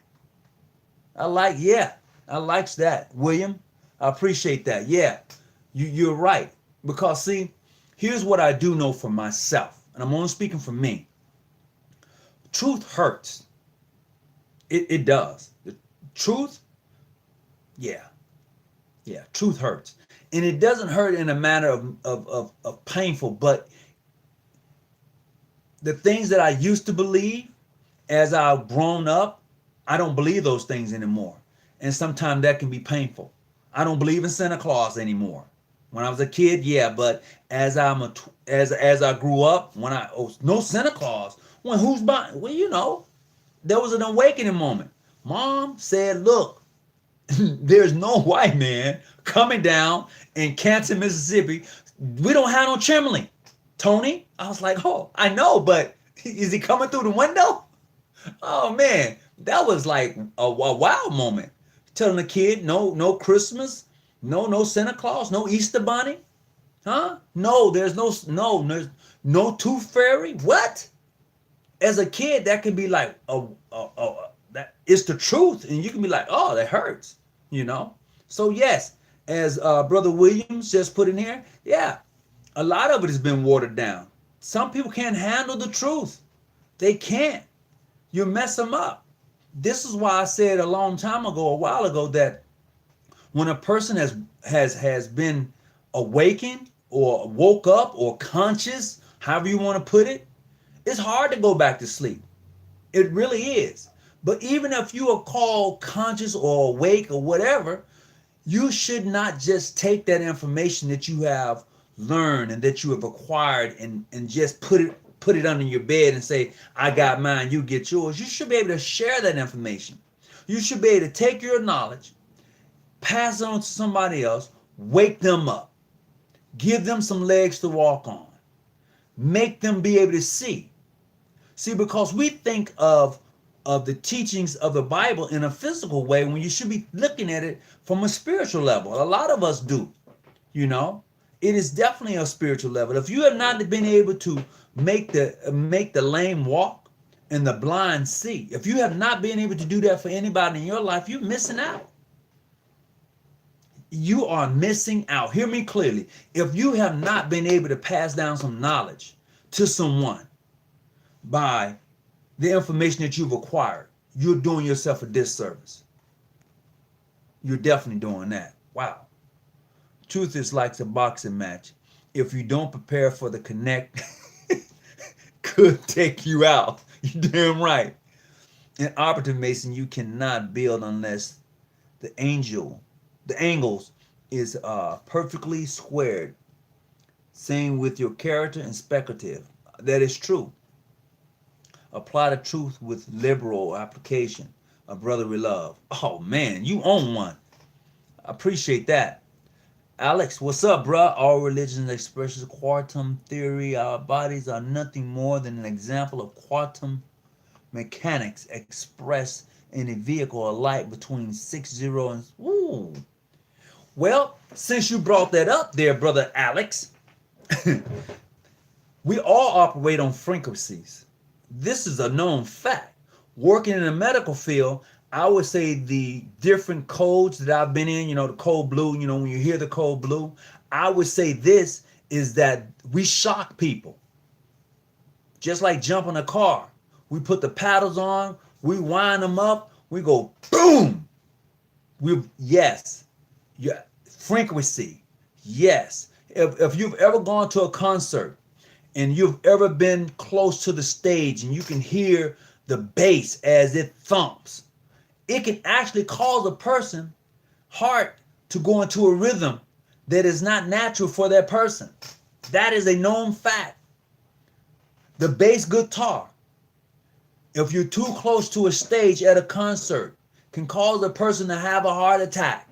I likes that. William, I appreciate that. Yeah, you're right. Because see, here's what I do know for myself, and I'm only speaking for me. Truth hurts. It does. The truth, yeah, truth hurts. And it doesn't hurt in a manner of painful, but the things that I used to believe as I've grown up, I don't believe those things anymore. And sometimes that can be painful. I don't believe in Santa Claus anymore. When I was a kid, yeah, but as I grew up, no Santa Claus. When who's buying? Well, there was an awakening moment. Mom said, "Look, there's no white man coming down in Canton, Mississippi. We don't have no chimney, Tony." I was like, "Oh, I know, but is he coming through the window?" Oh man, that was like a wow moment. Telling the kid, no Christmas, no Santa Claus, no Easter Bunny, huh? No, there's no Tooth Fairy. What? As a kid, that can be like that it's the truth, and you can be like, "Oh, that hurts," So yes, as Brother Williams just put in here, yeah, a lot of it has been watered down. Some people can't handle the truth. They can't. You mess them up. This is why I said a while ago, that when a person has been awakened or woke up or conscious, however you want to put it, it's hard to go back to sleep. It really is. But even if you are called conscious or awake or whatever, you should not just take that information that you have learned and that you have acquired and just put it under your bed and say, "I got mine, you get yours." You should be able to share that information. You should be able to take your knowledge, pass it on to somebody else, wake them up, give them some legs to walk on. make them be able to see. See, because we think of the teachings of the Bible in a physical way when you should be looking at it from a spiritual level. A lot of us do, you know. It is definitely a spiritual level. If you have not been able to make the lame walk and the blind see, if you have not been able to do that for anybody in your life, you're missing out. You are missing out. Hear me clearly. If you have not been able to pass down some knowledge to someone by the information that you've acquired, you're doing yourself a disservice. You're definitely doing that. Wow. Truth is like a boxing match. If you don't prepare for the connect, could take you out. You're damn right. In operative Mason, you cannot build unless the angles is perfectly squared. Same with your character and speculative. That is true. Apply the truth with liberal application of brotherly love. Oh man, you own one. I appreciate that. Alex, what's up, bruh? All religions expresses quantum theory. Our bodies are nothing more than an example of quantum mechanics expressed in a vehicle of light between 60 and... Ooh. Well, since you brought that up there, brother Alex, we all operate on frequencies. This is a known fact. Working in the medical field, I would say the different codes that I've been in, you know, the code blue, you know, when you hear the code blue, I would say this is that we shock people. Just like jumping a car. We put the paddles on, we wind them up, we go boom. Yes. Yeah. Frequency. Yes. If you've ever gone to a concert and you've ever been close to the stage and you can hear the bass as it thumps, it can actually cause a person's heart to go into a rhythm that is not natural for that person. That is a known fact. The bass guitar, if you're too close to a stage at a concert, can cause a person to have a heart attack.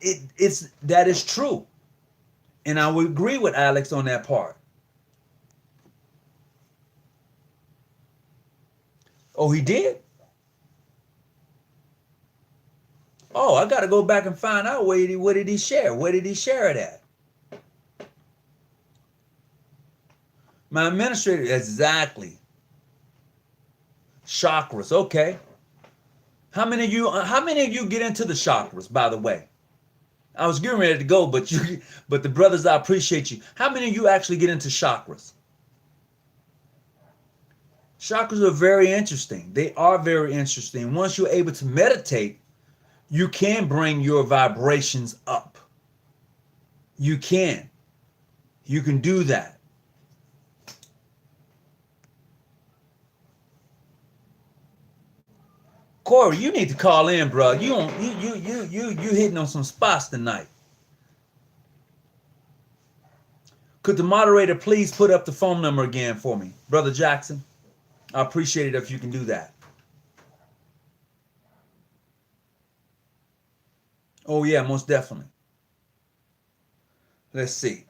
That is true. And I would agree with Alex on that part. Oh, he did? Oh, I got to go back and find out what did he share? Where did he share it at? My administrator, exactly. Chakras, okay. How many of you get into the chakras, by the way? I was getting ready to go, but the brothers, I appreciate you. How many of you actually get into chakras? Chakras are very interesting. They are very interesting. Once you're able to meditate, you can bring your vibrations up. You can. You can do that. Corey, you need to call in, bro. You hitting on some spots tonight. Could the moderator please put up the phone number again for me, Brother Jackson? I appreciate it if you can do that. Oh yeah, most definitely. Let's see.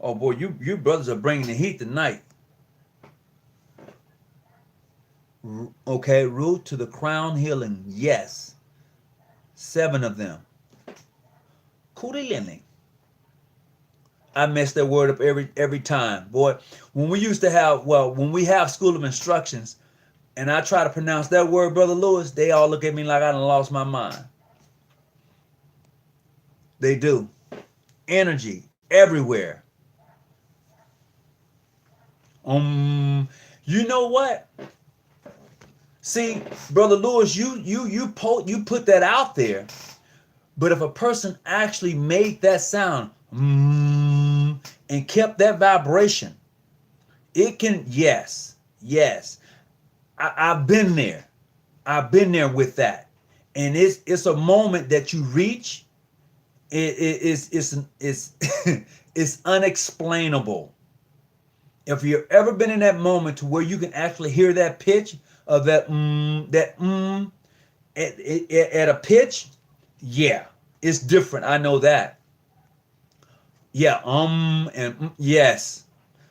Oh boy, you brothers are bringing the heat tonight. Okay, root to the crown healing. Yes. 7 of them. Kundalini. I mess that word up every time. Boy, when we have school of instructions and I try to pronounce that word, Brother Lewis, they all look at me like I done lost my mind. They do. Energy everywhere. You know what? See, Brother Lewis, you put that out there, but if a person actually made that sound and kept that vibration, it can, yes. I've been there. I've been there with that, and it's a moment that you reach. It's unexplainable. If you've ever been in that moment to where you can actually hear that pitch of that, and at a pitch, yeah, it's different. I know that. Yeah, and yes.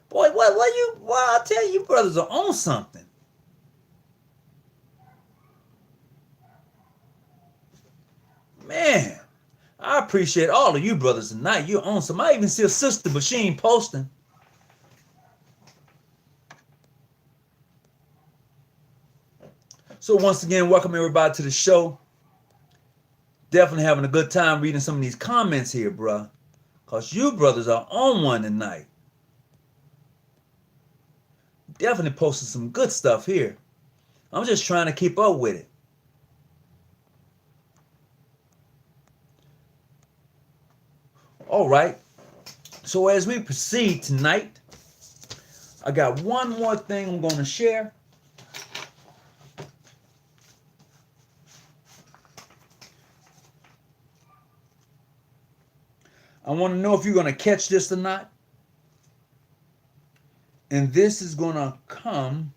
Boy, what you? Well, I tell you, brothers are on something. Man, I appreciate all of you brothers tonight. You're on some. I even see a sister, but she ain't posting. So once again, welcome everybody to the show. Definitely having a good time reading some of these comments here, bruh. Because you brothers are on one tonight. Definitely posting some good stuff here. I'm just trying to keep up with it. All right. So as we proceed tonight, I got one more thing I'm going to share. I want to know if you're going to catch this or not. And this is going to come.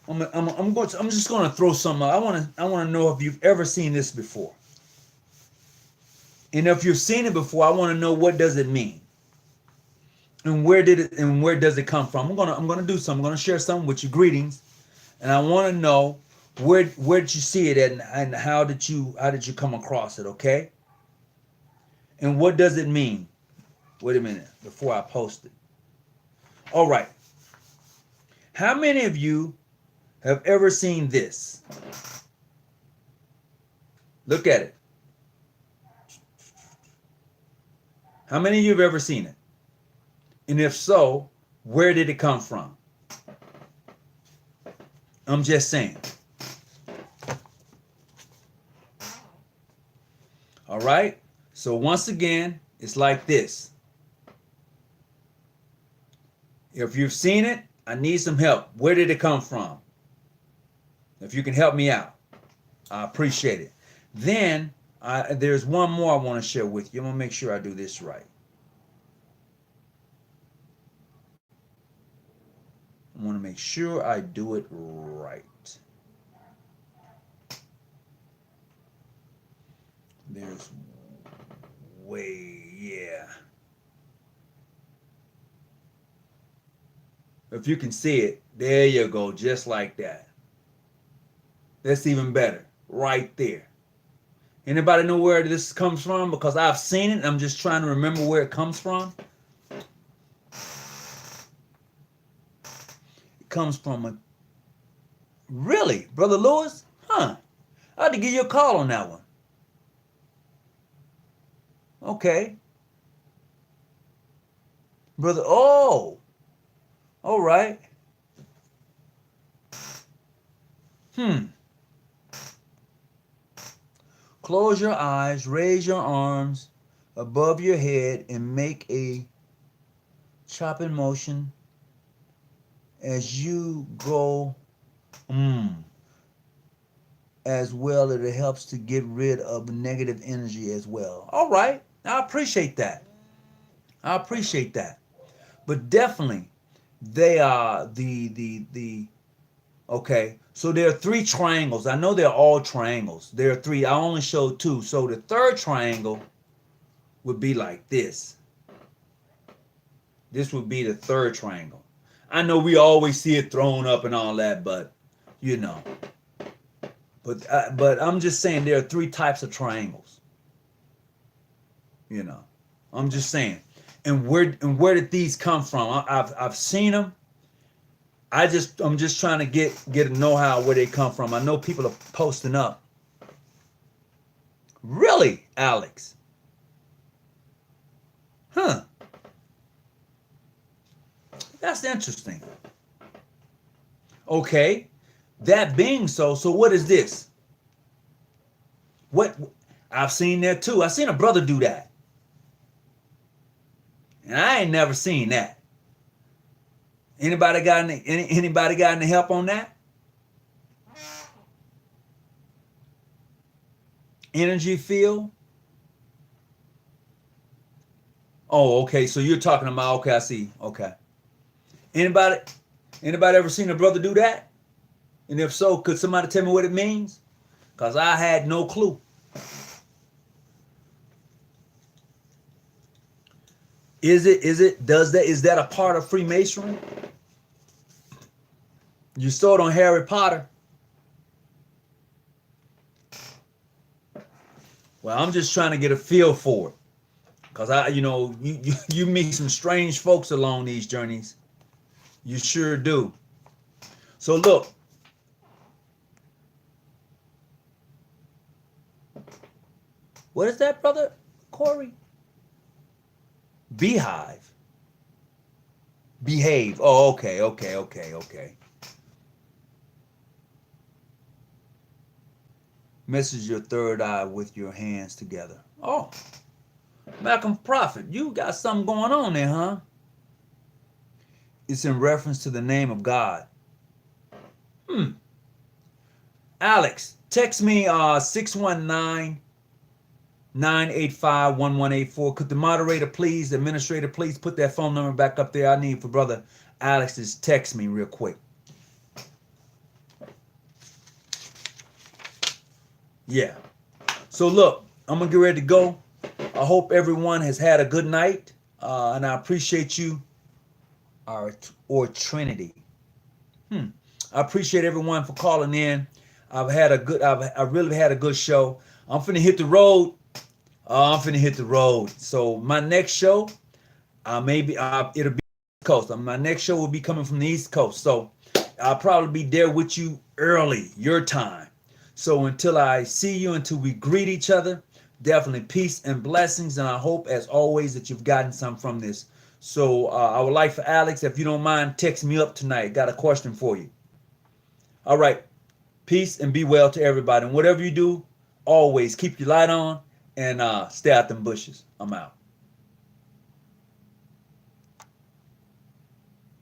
I'm just going to throw something out. I want to know if you've ever seen this before. And if you've seen it before, I want to know, what does it mean? And where does it come from? I'm gonna do something. I'm gonna share something with you. Greetings. And I want to know where did you see it at, and how did you come across it, okay? And what does it mean? Wait a minute before I post it. All right. How many of you have ever seen this? Look at it. How many of you have ever seen it? And if so, where did it come from? I'm just saying. All right. So once again, it's like this. If you've seen it, I need some help. Where did it come from? If you can help me out, I appreciate it. Then there's one more I want to share with you. I'm going to make sure I do this right. I want to make sure I do it right. There's yeah. If you can see it, there you go, just like that. That's even better, right there. Anybody know where this comes from? Because I've seen it, and I'm just trying to remember where it comes from. It comes from really, Brother Lewis? Huh. I had to give you a call on that one. Okay. Brother, all right. Close your eyes, raise your arms above your head, and make a chopping motion as you go. As well, it helps to get rid of negative energy as well. All right. I appreciate that. But definitely, they are the okay. So there are 3 triangles. I know they're all triangles. There are 3. I only showed 2. So the third triangle would be like this. This would be the third triangle. I know we always see it thrown up and all that, but you know. But I'm just saying there are 3 types of triangles. You know, I'm just saying. And where did these come from? I've seen them. I'm just trying to get a know-how where they come from. I know people are posting up. Really, Alex? Huh. That's interesting. Okay. That being so what is this? What I've seen that too. I've seen a brother do that. And I ain't never seen that. Anybody got any help on that? Energy field? Oh, okay. So you're talking about, okay, I see. Okay. Anybody ever seen a brother do that? And if so, could somebody tell me what it means? Because I had no clue. Is that a part of Freemasonry? You saw it on Harry Potter. Well, I'm just trying to get a feel for it. Because you meet some strange folks along these journeys. You sure do. So look. What is that, brother Corey? Beehive. Behave. Oh, okay. Message your third eye with your hands together. Oh, Malcolm Prophet, you got something going on there, huh? It's in reference to the name of God. Alex, text me 619-985-1184. Could the moderator please, the administrator please put that phone number back up there? I need for brother Alex to text me real quick. Yeah. So look, I'm going to get ready to go. I hope everyone has had a good night. And I appreciate you, or Trinity. I appreciate everyone for calling in. I really had a good show. I'm finna hit the road. So my next show, it'll be East Coast. My next show will be coming from the East Coast. So I'll probably be there with you early, your time. So until I see you, until we greet each other, definitely peace and blessings. And I hope, as always, that you've gotten some from this. So I would like for Alex, if you don't mind, text me up tonight. Got a question for you. All right. Peace and be well to everybody. And whatever you do, always keep your light on and stay out them bushes. I'm out.